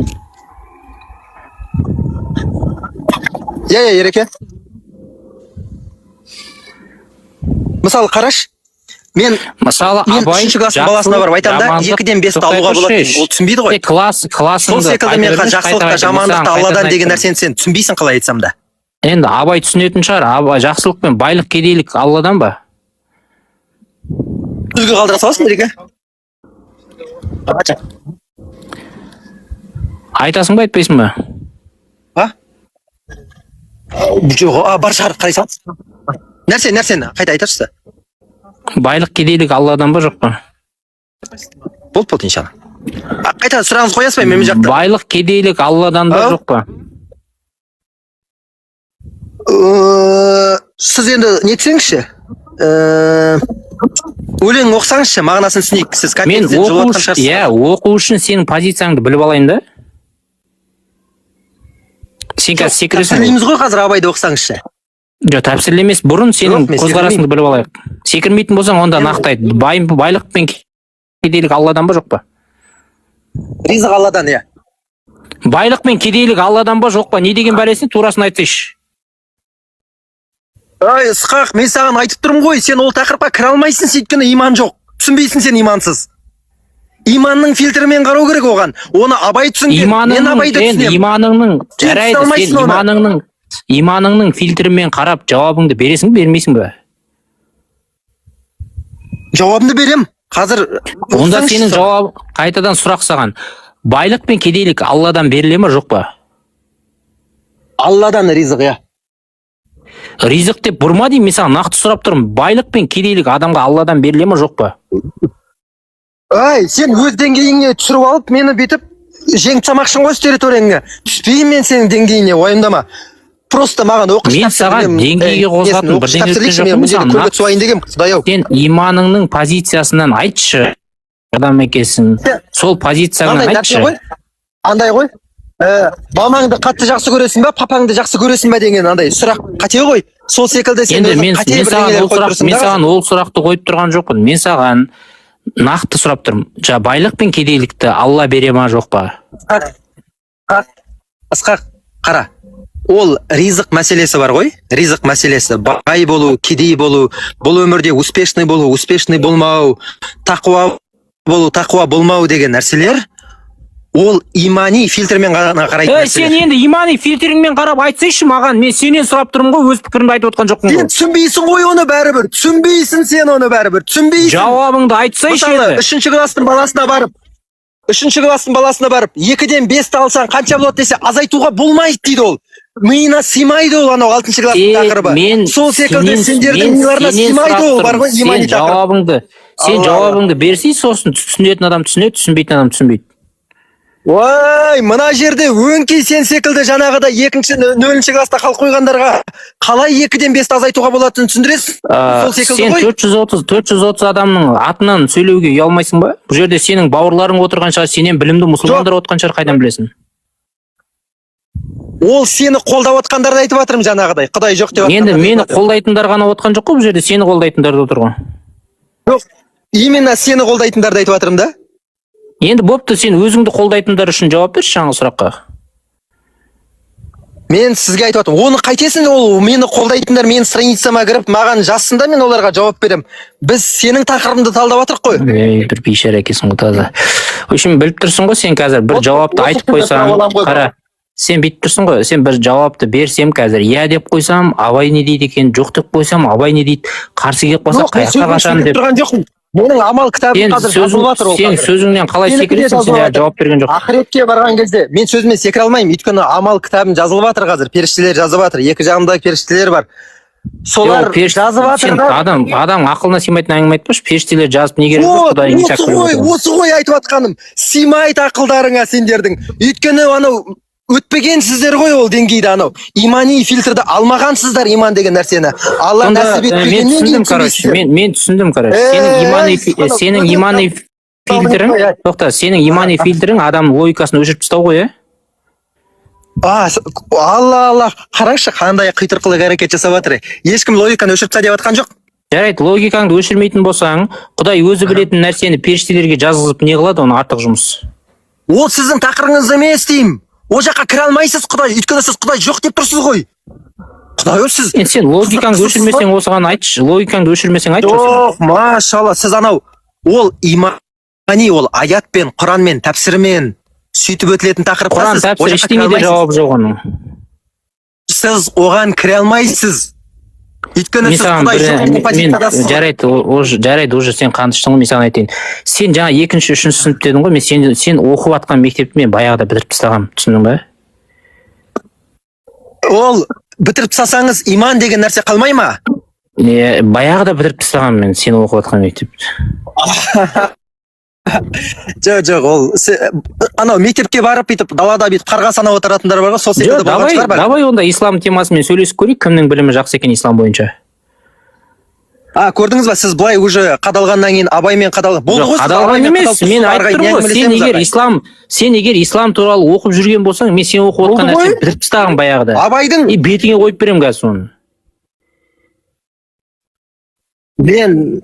Иә, Ереке. Мысалы, қараш. Мысалы, Абай 3-ші класстың баласына барып айтам да, 2-ден 5-ті алуға болады. Ол түсінбейді ғой. Сол секілді мен жақсылықта, жамандықта Алладан деген нәрсені сен түсінбейсің, қалай айтсам да. Енді Абай түсінетін шығар. Абай жақсылық пен байлық, кедейлік Алладан ба? Түзге қалдыра саласың, Ереке. Айтасың ба, айтпайсың ба? Жоқ, бар шығар, қарай сал. Нәрсені, қайта айтарсыз да. Байлық, кедейлік Алладан ба, жоқ па? Болды, иншалла. Қайта сұрағыңыз қоясыз ба, мен жақта? Байлық, кедейлік Алладан ба, жоқ па? Сіз енді нетсеңізші? өлең оқсаңызшы, мағынасын түсінейік. Сіз Мен контекстен жылып оқу жатқан үшін, шығарсыз. иә, оқу үшін сенің позицияңды біліп алайын да. Сен қазір секіресің. Тәпсірлейміз ғой қазір, Абайды оқсаңызшы. Жоқ, тәпсірлемес, бұрын сенің Жоқ, мен көзқарасыңды біліп алайық. Секірмейтін болсаң, онда нақтайды. Байлық пен кедейлік Алладан ба, жоқ па? Ризық Алладан, иә. Байлық пен кедейлік Алладан ба, жоқ па? Не деген бәлесін турасын айтсайшы. Ай, Ысқақ, мен саған айтып тұрмын ғой, сен ол тақырыпқа кіре алмайсың, өйткені иман жоқ. Түсінбейсің сен имансыз. Иманның фильтрімен қарау керек оған. Оны Абай түсінген, мен Абайды түсінемін. Иманыңның фильтрімен қарап жауабыңды бересің бе, бермейсің бе? Жауабымды берем. Қазір онда сенің жауап қайтадан сұрақ саған. Байлық пен кедейлік Алладан беріле ме, жоқ па? Алладан ризық, иә. Ризық деп бұрма деймін, мен саған нақты сұрап тұрмын. Байлық пен кедейлік адамға Алладан беріле ме, жоқ па? Ай, сен өз деңгейіңе түсіріп алып, мені бүйтіп жеңіп самақшың ғой территорияңа. Түспеймін мен сенің деңгейіне, уайымдама. Просто маған оқыш мен саған деңгейге қозғатын бірдеңе деген Құдай-ау. Сен иманыңның позициясынан айтшы. Адам екенсің. Сол позицияңнан айтшы. Андай ғой. Мамаңды қатты жақсы көресің ба, папаңды жақсы көресің ба деген андай сұрақ қате ғой. Сол секілді сен мен саған ол сұрақты қойып тұрған жоқпын. Мен саған нақты сұрап тұрмын. Байлық пен кедейлікті Алла бере ма, жоқ па? Ысқақ, қара. Ол ризық мәселесі бар ғой. Ризық мәселесі. Бай болу, кедей болу, бұл өмірде успешный болу, успешный болмау, тақуа болу, тақуа болмау деген нәрселер. Ол имани фильтрмен ғана қарайтын нәрселер. Сен енді имани фильтріңмен қарап айтсайшы маған. Мен сенен сұрап тұрмын ғой, өз пікірімді айтып отқан жоқпын ғой. Сен түсінбейсің ғой оны бәрібір. Түсінбейсің сен оны бәрібір. Түсінбейсің. Жауабыңды айтсайшы еді. Үшінші класстың баласына барып, 2-ден 5-ті алсаң қанша болады десе, азайтуға болмайды дейді ол. Миына сыймайды ол анау 6-шы класстың тақырыбы. Сол секілді сендердің миларына сыймайды ол, бар ғой имани тақырыбы. Сен жауабыңды берсей, сосын түсінетін адам түсінеді, түсінбейтін адам түсінбейді. Ой, мына жерде өңкей сен секілді жаңағыда 0-шы класста қалып қойғандарға қалай 2-ден 5-ті азайтуға болатынын түсіндіресің? Сол секілді ғой. Сен 430 адамның атынан сөйлеуге ұялмайсың ба? Бұл жерде сенің бауырларың отырған шығар, сенен білімді мұсылмандар отырған шығар, қайдан білесің? Ол сені қолдап отқандарды айтып жатырмын жаңағыдай. Құдай жоқ деп жатқан. Енді мені қолдайтындар ғана отқан жоқ қой, бұл жерде сені қолдайтындар да отыр ғой. Жоқ, именно сені қолдайтындарды айтып жатырмын да. Енді бопты, сен өзіңді қолдайтындар үшін жауап берші жаңа сұраққа. Мен сізге айтып жатырмын. Оны қайтесің, ол мені қолдайтындар менің страницама кіріп, маған жазсын да, мен оларға жауап берем. Біз сенің тақырыбыңды талдап жатырық қой. Бір бейшара екенсің ғой таза. В общем, біліп тұрсың ғой сен қазір бір жауапты айтып қойсам, қара. Сен бүйтіп тұрсың ғой, сен бір жауапты берсем қазір, иә деп қойсам, Абай не дейді екен, жоқ деп қойсам, Абай не дейді, қарсы келіп қалса қаяққа қашан деп. Менің амал кітабым қазір жазылып жатыр ол. Сен сөзіңнен қалай секіресің, сен жауап берген жоқ. Ақыретке барған кезде мен сөзіме секіре алмаймын, өйткені амал кітабым жазылып жатыр қазір, періштелер жазып жатыр, екі жағымда періштелер бар. Солар жазып жатыр да. Адам ақылына сыймайтын әңгіме айтпашы, періштелер жазып не керек жоқ, Құдайың шақырып. Осы ғой айтып жатқаным. Сыймайды ақылдарыңа сендердің. Өйткені анау өтпегенсіздер ғой ол деңгейді, анау имани фильтрді алмағансыздар, иман деген нәрсені. Алла нәсіп етпегеннен кейін түсінбейсіздер. Мен түсіндім, короче. Сенің имани фильтрің, тоқта, сенің имани фильтрің адамның логикасын өшіріп тастау ғой, Алла, қараңшы, қандай қитұрқылық әрекет жасап жатыр. Ешкім логиканы өшіріп тастады деп жатқан жоқ. Жарайды, логикаңды өшірмейтін болсаң, Құдай өзі білетін нәрсені періштелерге жазғызып не қылады, оны артық жұмыс. Ол сіздің тақырыңыз емес деймін. О жаққа кіре алмайсыз Құдай, өйткені сіз Құдай жоқ деп тұрсыз ғой. Құдай сіз. Сен логикаңды өшірмесең осыған айтшы, логикаңды өшірмесең айтшы. Жоқ, машалла, сіз анау ол имани, ол аятпен, Құранмен, тәпсірмен сөйтіп өтілетін тақырыптасыз. Құран тәпсір ештеңеде жауап жоқ оның. Сіз оған кіре алмайсыз. Өйткені сіз Құдай жоқ позициядасыз. Жарайды, уже сен қандыштың ғой, мен саған айтайын. Сен жаңа 2-ші, 3-ші сынып дедің ғой, мен сен оқып атқан мектепті мен баяғыда бітіріп тастағам, түсіндің ба? Ол бітіріп тастасаңыз иман деген нәрсе қалмай ма? Баяғыда бітіріп тастағам мен сен оқып атқан мектепті. Жоқ, ол анау мектепке барып бүйтіп далада бүйтіп қарға санап отыратындар бар ғой, сол секілді болған шығар. Давай онда ислам темасымен сөйлесіп көрейік, кімнің білімі жақсы екен ислам бойынша. Көрдіңіз ба, сіз былай уже қадалғаннан кейін Абаймен қадалған. Болды ғой, сіз Қадалған Абаймен емес, қадалып мен тұрсыз, айтып ары тұрмын қарай ғой, сен егер ислам туралы оқып жүрген болсаң, мен сен оқып Болды отқан ғой. нәрсені біліп тастағанмын баяғыда. Абайдың И бетіңе қойып беремін қазір соны. мен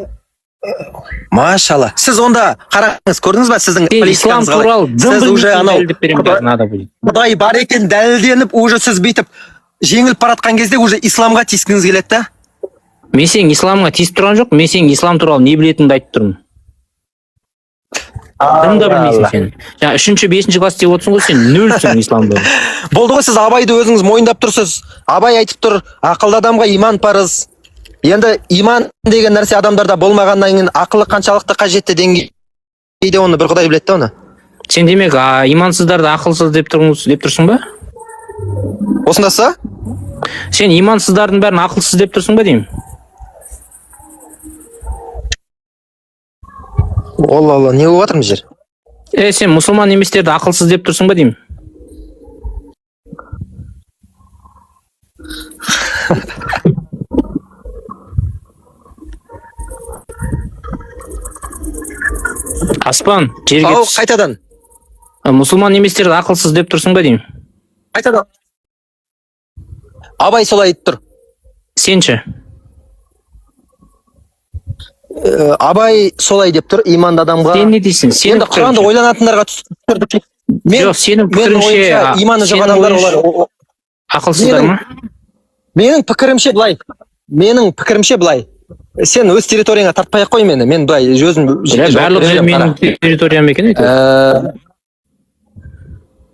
машалла. Сіз онда қараңыз, көрдіңіз ба сіздің Сен ислам политикаңыз қалай? туралы дым Сіз уже білмейтін анау дәлелдеп беремін қазір, надо будет. Құдай бар екен дәлелденіп, уже сіз бүйтіп жеңіліп баратқан кезде уже исламға тиіскіңіз келеді да? Мен сен исламға тиісіп тұрған жоқ, мен сен ислам туралы не білетініңді айтып тұрмын. Дым да білмейсің сен. Жаңа 3-5 класс деп отырсың ғой, сен нөлсің исламда. Болды ғой, сіз Абайды өзіңіз мойындап тұрсыз. Абай айтып тұр, ақылды адамға иман парыз. Енді иман деген нәрсе адамдарда болмағаннан кейін ақылы қаншалықты қажетті деңгейде оны бір Құдай біледі да оны. Сен демек имансыздарды ақылсыз деп тұрсың ба? Осындасы? Сен имансыздардың бәрін ақылсыз деп тұрсың ба деймін? Алла, не болып жатыр мына жер? Сен мұсылман еместерді ақылсыз деп тұрсың ба деймін? Аспан, жерге Ау, түс. қайтадан. Мұсылман еместерді ақылсыз деп тұрсың ба деймін? Қайтадан. Абай солай айтып тұр. Сенші? Абай солай деп тұр, иманды адамға. Сен не дейсің? Енді Құранды ойланатындарға түсірдік. Жоқ, сенің пікіріңше иманы жоқ адамдар олар ақылсыздар ма? Менің пікірімше былай. Сен өз территорияңа тартпай-ақ қой мені. Мен былай өзім барлық жер менің территориям екен айтады.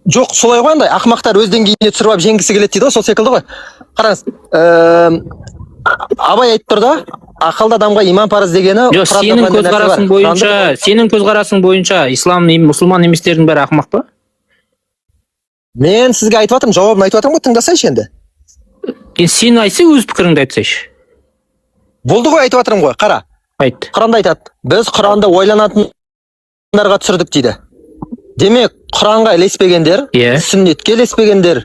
Жоқ, солай ғой, андай ақымақтар өз деңгейіне түсіріп алып жеңгісі келеді дейді ғой, сол секілді ғой. Қараңыз, Абай айтып тұр да, ақылды адамға иман парыз дегені. Жоқ, сенің көзқарасың бойынша ислам мұсылман еместердің бәрі ақымақ па? Мен сізге айтып жатырмын, жауабын айтып жатырмын ғой, тыңдасайшы енді. Сен айтса өз пікіріңді айтсайшы. Болды ғой, айтып жатырмын ғой, қара. Айт. Құранда айтады, біз Құранды ойланатындарға түсірдік дейді. Демек, Құранға ілеспегендер, сүннетке ілеспегендер,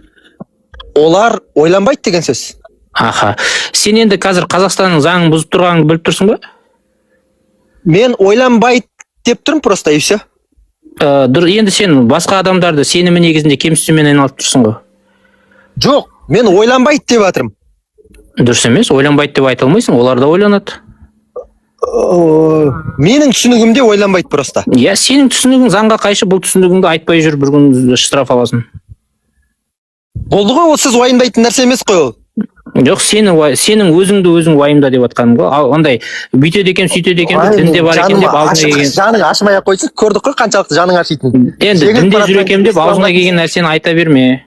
олар ойланбайды деген сөз. Аха. Сен енді қазір Қазақстанның заңын бұзып тұрғаныңды біліп тұрсың ба? Мен ойланбайды деп тұрмын просто, и все. Енді сен басқа адамдарды сенімі негізінде кемсітумен айналып тұрсың ғой. Жоқ, мен ойланбайды деп жатырмын. Дұрыс емес, ойланбайды деп айта алмайсың, олар да ойланады. Менің түсінігімде ойланбайды просто. Иә, сенің түсінігің заңға қайшы, бұл түсінігіңді айтпай жүр, бір күн штраф аласың. Болды ғой, ол сіз уайымдайтын нәрсе емес қой ол. Жоқ, сенің өзіңді өзің уайымда деп жатқаным ғой. Андай бүйтеді екен, сөйтеді екен, дінде бар екен деп аузына келген. Жаның ашымай ақ қойсын, көрдік қой қаншалықты жаның ашитын. Енді дінде жүр екен деп аузына келген нәрсені айта берме.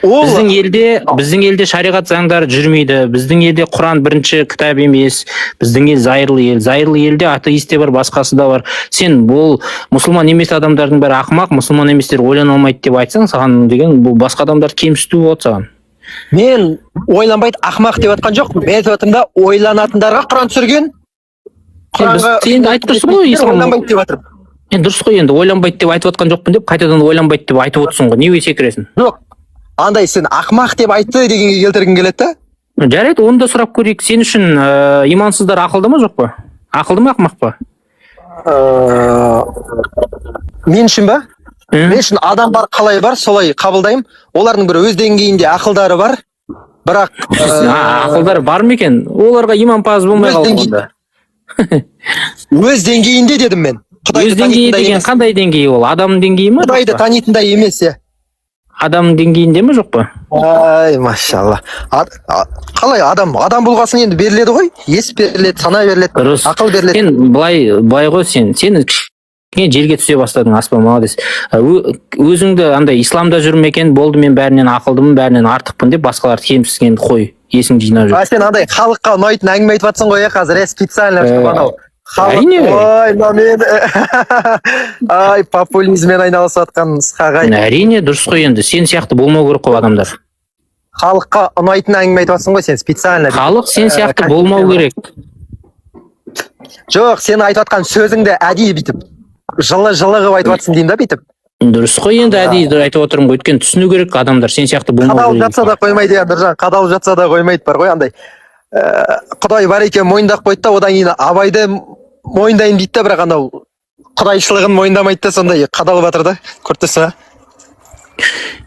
Біздің елде шариғат заңдары жүрмейді. Біздің елде Құран бірінші кітап емес. Біздің ел зайырлы ел. Зайырлы елде атеист те бар, басқасы да бар. Сен бұл мұсылман емес адамдардың бәрі ақымақ, мұсылман еместер ойлана алмайды деп айтсаң, саған деген бұл басқа адамдарды кемсіту болады саған. Мен ойланбайды ақымақ деп жатқан жоқ. Мен айтып жатырмын да, ойланатындарға Құран түсірген. Сен айтып тұрсың ғой, ойланбайды деп жатырмын. Енді дұрыс қой, енді ойланбайды деп айтып жатқан жоқпын деп, қайтадан ойланбайды деп айтып отырсың ғой. Неге секіресің? Жоқ. Андай сен ақымақ деп айтты дегенге келтіргің келеді да? Жарайды, оны да сұрап көрейік. Сен үшін имансыздар ақылды ма, жоқ па? Ақылды ма, ақымақ па? Мен үшін ба? Мен үшін адам бар, қалай бар, солай қабылдаймын. Олардың бір өз деңгейінде ақылдары бар. Бірақ ақылдары бар ма екен? Оларға иман парыз болмай қалғанда. Өз деңгейінде дедім мен. Өз деңгейі деген қандай деңгейі ол? Адам деңгейі ма? Құдайды танитындай емес, е. Адам деңгейінде ме, жоқ па? Ай, машалла. Қалай адам болғасын енді беріледі ғой? Ес беріледі, сана беріледі, ақыл беріледі. Сен былай ғой, сен кішкене жерге түсе бастадың, Аспан, молодец. Өзіңді андай исламда жүрмін екен, болды, мен бәрінен ақылдымын, бәрінен артықпын деп басқаларды кемсіткенді қой. Есің жинап жүр. Сен андай халыққа ұнайтын әңгіме айтып жатсың ғой, қазір специально анау. Ай, популизммен айналысып жатқан сқағай. Әрине, дұрыс қой, енді сен сияқты болмау керек қой адамдар. Халыққа ұнайтын әңгіме айтып жатсың ғой, сен специально. Халық сен сияқты болмау керек. Жоқ, сен айтып жатқан сөзіңді әдейі бүйтіп жылы қылып айтып жатсың деймін да, бүйтіп. Дұрыс қой, енді әдейі айтып отырмын ғой, өйткені түсіну керек адамдар сен сияқты болмау керек. Қадалып жатса да қоймайды, Нұржан, қадалып жатса да қоймайды, бар ғой андай. Құдай бар екен мойындап қойды да, одан кейін Абайды мойындайын дейді да, бірақ анау құдайшылығын мойындамайды да, сондай қадалып жатыр да. Көрдіңіз ба?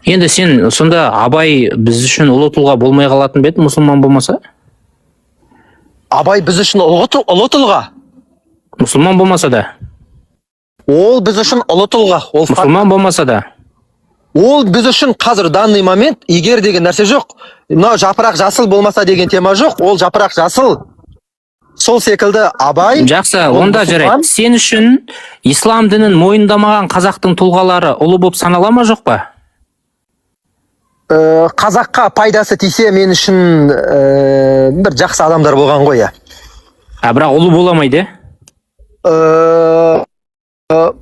Енді сен сонда Абай біз үшін ұлы тұлға болмай қалатын бе еді, мұсылман болмаса? Абай біз үшін ұлы тұлға. Мұсылман болмаса да. Ол біз үшін ұлы тұлға. Мұсылман болмаса да. Ол біз үшін қазір данный момент егер деген нәрсе жоқ. Мынау жапырақ жасыл болмаса деген тема жоқ. Ол жапырақ жасыл. Сол секілді Абай. Жақсы, онда жарайды. Сен үшін ислам дінін мойындамаған қазақтың тұлғалары ұлы болып санала ма, жоқ па? Қазаққа пайдасы тисе мен үшін бір жақсы адамдар болған ғой я. Бірақ ұлы боламайды.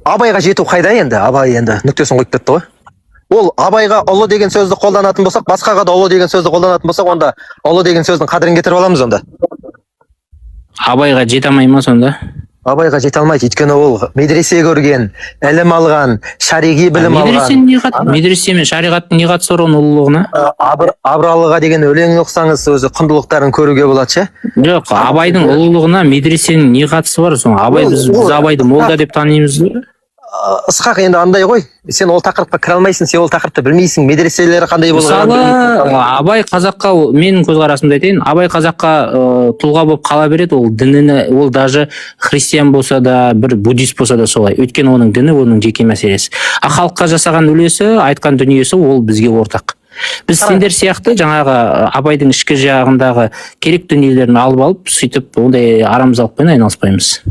Абайға жету қайда енді? Абай енді нүктесін қойып кетті ғой. Ол Абайға ұлы деген сөзді қолданатын болсақ, басқаға да ұлы деген сөзді қолданатын болсақ, онда ұлы деген сөздің қадірін кетіріп аламыз онда. Абайға жете алмай ма сонда? Абайға жете алмайды, өйткені ол медресе көрген, ілім алған, шариғи білім алған. Медресе мен шариғаттың не қатысы бар оның ұлылығына? Абралыға деген өлең оқысаңыз, өзі құндылықтарын көруге болады ше? Жоқ, Абайдың ұлылығына медресенің не қатысы бар? Абай біз Абайды молда деп танимыз. Ысқақ енді андай ғой, сен ол тақырыпқа кіре алмайсың, сен ол тақырыпты білмейсің, медреселері қандай болған. Мысалы, Абай қазаққа, менің көзқарасымды айтайын, Абай қазаққа тұлға болып қала береді, ол дініне, ол даже христиан болса да, бір буддист болса да солай. Өйткені оның діні, оның жеке мәселесі. Халыққа жасаған үлесі, айтқан дүниесі ол бізге ортақ. Біз сендер сияқты жаңағы Абайдың ішкі жағындағы керек дүниелерін алып алып, сөйтіп ондай арамзалықпен айналыспаймыз.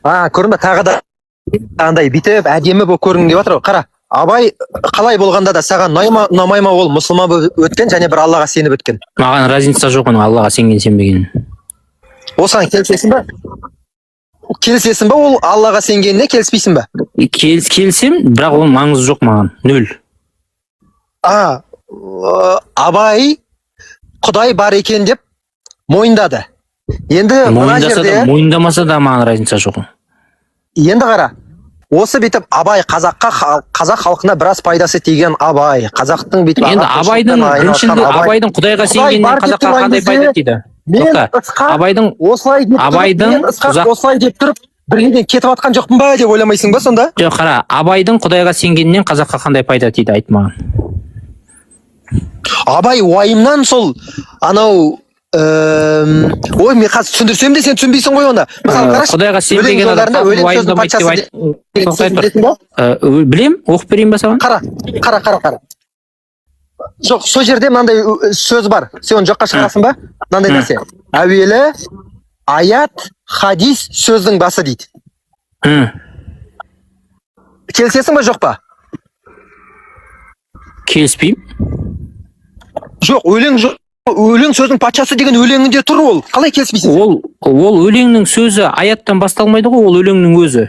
Көрдің бе, тағы да андай бүйтіп әдемі болып көргің деп жатыр ғой. Қара, Абай қалай болғанда да саған ұнамай ма, ол мұсылман болып өткен және бір Аллаға сеніп өткен. Маған разница жоқ оның Аллаға сенген сенбеген. Осыған келісесің ба? Келісесің ба, ол Аллаға сенгеніне келіспейсің ба? Келісем, бірақ оның маңызы жоқ маған, нөл. Абай Құдай бар екен деп мойындады. Енді мына жерде мойындамаса да маған разница жоқ. Енді қара, осы бүйтіп Абай қазақ халқына біраз пайдасы тиген Абай, қазақтың бүйтіп енді Абайдың Құдайға сенгеннен қазаққа қандай пайда тиді? Абайдың осылай деп тұрып бірден кетіп атқан жоқпын ба деп ойламайсың ба сонда? Жоқ, қара, Абайдың Құдайға сенгеннен қазаққа қандай пайда тиді, айт маған. Абай уайымнан сол анау ой, мен қазір түсіндірсем де сен түсінбейсің ғой оны. Мысалы қарашы, Құдайға сенбеген адам уайымдамайды деп айтты. Білем, оқып берейін ба саған? Қара. Жоқ, сол жерде мынандай сөз бар. Сен жоққа шығарасың ба? Мынандай нәрсе. Әуелі аят, хадис сөздің басы дейді. Келісесің ба, жоқ па? Келіспеймін. Жоқ, өлең сөздің патшасы деген өлеңінде тұр ол. Қалай келіспейсің? Ол өлеңнің сөзі аяттан басталмайды ғой, ол өлеңнің өзі.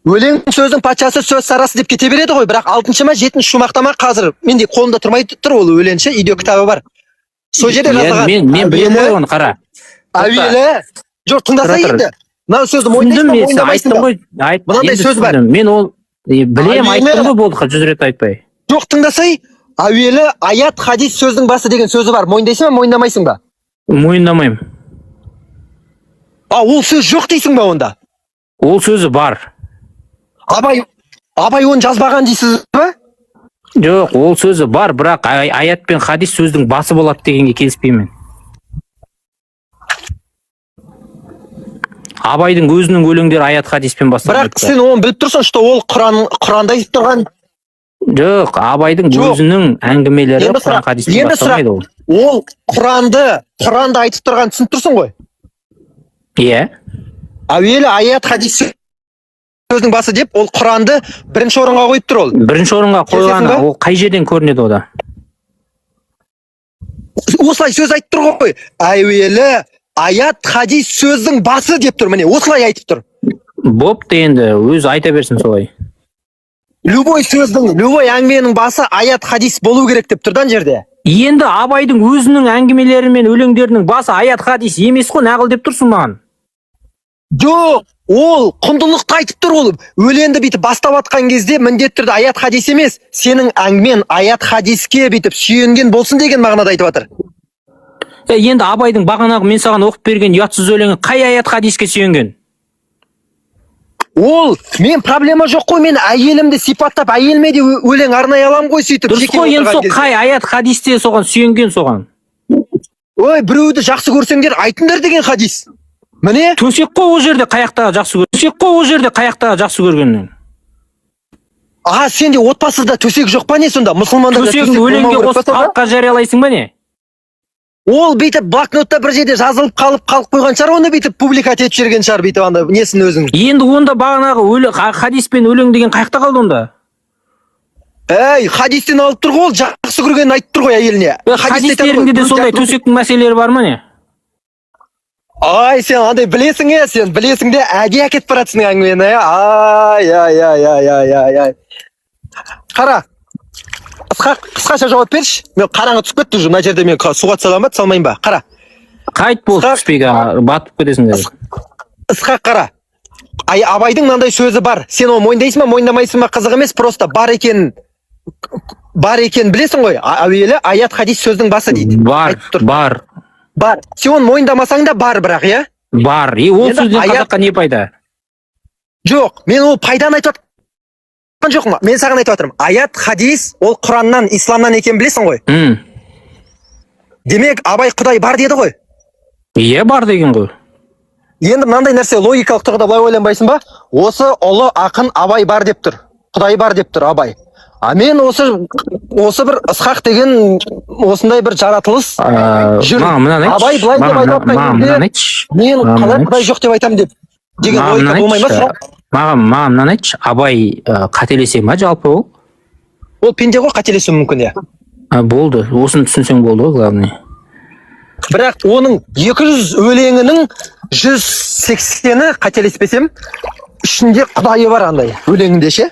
Өлең сөздің патшасы сөз сарасы деп кете береді ғой, бірақ 6-шы ма 7-ші шумақта ма қазір менде қолымда тұрмай тұр, ол өлеңші видео кітабы бар. Сол жерде жазылған. Мен білем ғой оны, қара. Әуелі. Жоқ, тыңдаса енді. Мынау сөзді мойындамайсың ба? Мынандай сөз бар. Мен ол білем, айттым ғой, болды, 100 рет айтпай. Жоқ, тыңдасай. Әуелі аят, хадис сөздің басы деген сөзі бар. Мойындайсың ба, мойындамайсың ба? Мойындамаймын. Ол сөз жоқ дейсің ба онда? Ол сөзі бар. Абай оны жазбаған дейсіз ба? Жоқ, ол сөзі бар, бірақ аят пен хадис сөздің басы болады дегенге келіспеймін. Абайдың өзінің өлеңдері аят хадиспен басталады. Бірақ сен оны біліп тұрсың, что ол Құранда айтып тұрған. Жоқ, Абайдың өзінің әңгімелері Құран хадиспен басталмайды ол. Ол Құранда айтып тұрған түсініп тұрсың ғой? Иә. Әуелі аят, хадис сөздің басы деп, ол Құранды бірінші орынға қойып тұр ол. Бірінші орынға қойғаны ол қай жерден көрінеді ода? Осылай сөз айтып тұр ғой. Әуелі аят, хадис сөздің басы деп тұр. Міне, осылай айтып тұр. Бопты енді, өзі айта берсін солай. Любой әңгіменің басы аят, хадис болу керек деп тұрдан жерде. Енді Абайдың өзінің әңгімелері мен өлеңдерінің басы аят, хадис емес қой, нақыл деп тұрсың маған. Жоқ, ол құндылықты айтып тұр ол. Өлеңді бүйтіп бастап атқан кезде міндетті түрде аят, хадис емес, сенің әңгімен аят, хадиске бүйтіп сүйенген болсын деген мағынада айтып жатыр. Енді Абайдың бағанағы мен саған оқып берген ұятсыз өлеңі қай аят хадиске сүйенген? Ол мен проблема жоқ қой, мен әйелімді сипаттап әйеліме де өлең арнай аламын ғой сөйтіп. Дұрыс қой, енді сол қай аят хадисте соған сүйенген соған? Ой, біреуді жақсы көрсеңдер айтыңдар деген хадис. Міне. Төсек қой ол жерде қаяқтағы жақсы көрген. Төсек қой ол жерде қаяқтағы жақсы көргеннен. Сенде отбасыда төсек жоқ па не сонда? Мұсылмандарда төсек өлеңге қосып халыққа жариялайсың ба не? Ол бүйтіп блокнотта бір жерде жазылып қалып қойған шығар, оны бүйтіп публикат етіп жүрген шығар, бүйтіп анда несін өзің. Енді онда бағанағы хадис пен өлең деген қаяқта қалды онда? Хадистен алып тұр ғой, ол жақсы көргенін айтып тұр ғой әйеліне. Хадистерінде де сондай төсектің мәселелері бар ма не? Сен андай білесің сен білесің де әге әкетіп баратсың әңгімені. Қара. Қысқаша жауап берші. Мен қараңғы түсіп кетті уже, мына жерде мен суға саламын ба, салмайын ба? Қара. Қайт болды түспейге, батып кетесіңдер. Ысқақ қара. Абайдың мынандай сөзі бар. Сен оны мойындайсың ба, мойындамайсың ба, қызық емес, просто бар екенін білесің ғой. Әуелі аят хадис сөздің басы дейді. Бар. Сен оны мойындамасаң да бар бірақ, иә? Бар. Ол сөзден қазаққа не пайда? Жоқ, мен ол пайданы айтып жоқпын. Мен саған айтып жатырмын. Аят хадис ол Құраннан, исламнан екен білесің ғой. Демек, Абай Құдай бар деді ғой. Иә, бар деген ғой. Енді мынандай нәрсе логикалық тұрғыда былай ойланбайсың ба? Осы ұлы ақын Абай бар деп тұр. Құдай бар деп тұр Абай. Мен осы бір Ысқақ деген осындай бір жаратылыс жүр. Абай былай деп айтып мен қалай Құдай жоқ деп айтамын деген логика болмай ма? Маған мынаны айтшы, Абай қателесе ма жалпы ол? Ол пенде ғой, қателесуі мүмкін, иә. Болды, осыны түсінсең болды ғой, главный. Бірақ оның 200 өлеңінің 180-і қателеспесем, ішінде Құдайы бар андай өлеңінде ше.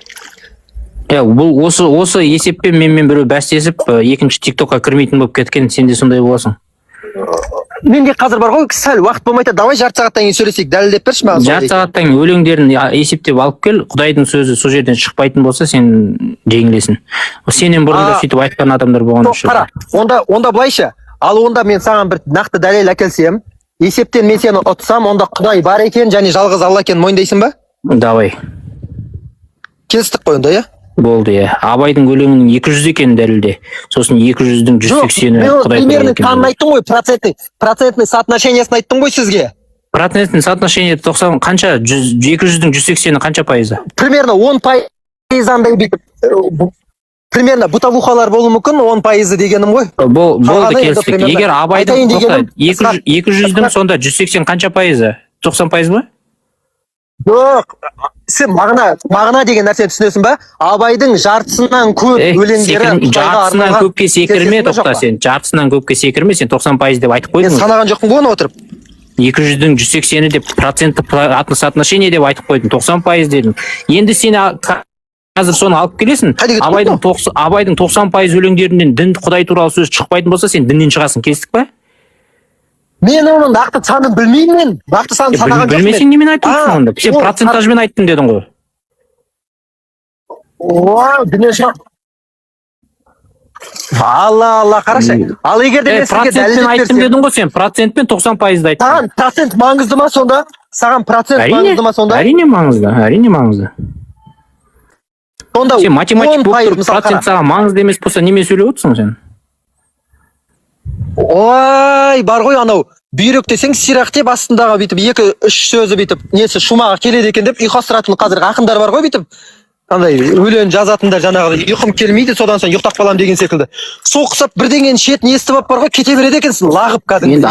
Бұл осы есеппен менімен біреу бәстесіп, екінші тиктокқа кірмейтін болып кеткен, сен де сондай боласың. Менде қазір бар ғой, сәл уақыт болмайды, давай жарты сағаттан кейін сөйлесейік, дәлелдеп берші маған. Жарты сағаттан кейін өлеңдерін есептеп алып кел, Құдайдың сөзі сол жерден шықпайтын болса, сен жеңілесің. Сенен бұрын да сөйтіп айтқан адамдар болған үшін. Қара, онда былайша. Ал онда мен саған бір нақты дәлел әкелсем, есептен мен сені ұтсам, онда Құдай бар екен, және жалғыз Алла екен мойындайсың ба? Давай. Келістік қой онда, иә? Болды, иә. Абайдың өлеңінің 200 екенін дәлелде. Сосын 200-дің 180-і Құдай туралы екен. Примерный айттың ғой, процентный соотношениесін айттың ғой сізге. Процентный соотношение 90 қанша? 200-дің 180-і қанша пайызы? Примерно 10% бүйтіп. Примерно бытовухалар болуы мүмкін, 10% дегенім ғой. Болды, келістік. Егер Абайдың 200-дің сонда 180 қанша пайызы? 90% ба? Жоқ, сен мағына деген нәрсені түсінесің ба? Абайдың жартысынан көп өлеңдері жартысынан көпке секірме, тоқта сен. Жартысынан көпке секірме, сен 90% деп айтып қойдың. Мен санаған жоқпын ғой оны отырып. 200-дің 180-і деп процентті соотношение деп айтып қойдың. 90% дедің. Енді сен қазір соны алып келесің. Абайдың 90% өлеңдерінен дін, Құдай туралы сөз шықпайтын болса, сен діннен шығасың. Келістік па? Мен оның нақты санын білмеймін мен. Нақты санын санаған жоқпын. Білмесең немен айтып отырсың онда? Сен процентажбен айттым дедің ғой. Алла, қарашы. Ал егер де мен сізге дәлелдеп берсем. Айттым дедің ғой сен, процентпен 90%-ді айттың. Саған процент маңызды ма сонда? Саған процент маңызды ма сонда? Әрине маңызды. Сен математик болып тұрып, процент саған маңызды емес болса, немен сөйлеп отырсың сен? Ой, бар ғой анау бүйрек десең сирақ деп астындағы бүйтіп 2-3 сөзі бүйтіп несі шумаға келеді екен деп ұйқастыратын қазір ақындар бар ғой бүйтіп. Андай өлең жазатындар жаңағы ұйқым келмейді, содан соң ұйықтап қалам деген секілді. Соқсып бірдеңені шетін естіп алып бар ғой, кете береді екенсің, лағып кәдімгі. Енді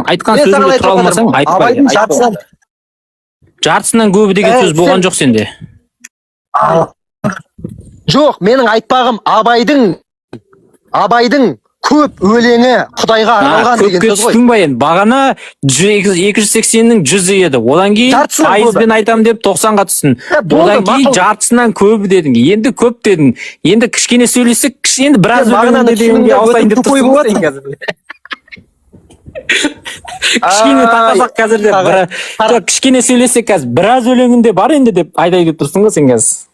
айтқан сөзіңді тұра алмасаң айтпай. Жартысынан көбі деген сөз болған жоқ сенде. Жоқ, менің айтпағым Абайдың көп өлеңі Құдайға арналған деген сөз ғой. Түстің ба енді? Бағана 280-нің 100-і еді. Одан кейін пайызбен айтам деп 90-ға түстің. Одан кейін жартысынан көбі дедің. Енді көп дедің. Енді кішкене сөйлесек, енді біраз өлеңінде дегенге алсайын деп тұрсың қазір. Кішкене тақасақ қазір деп. Кішкене сөйлесек қазір біраз өлеңінде бар енді деп айтайын деп тұрсың ғой сен қазір.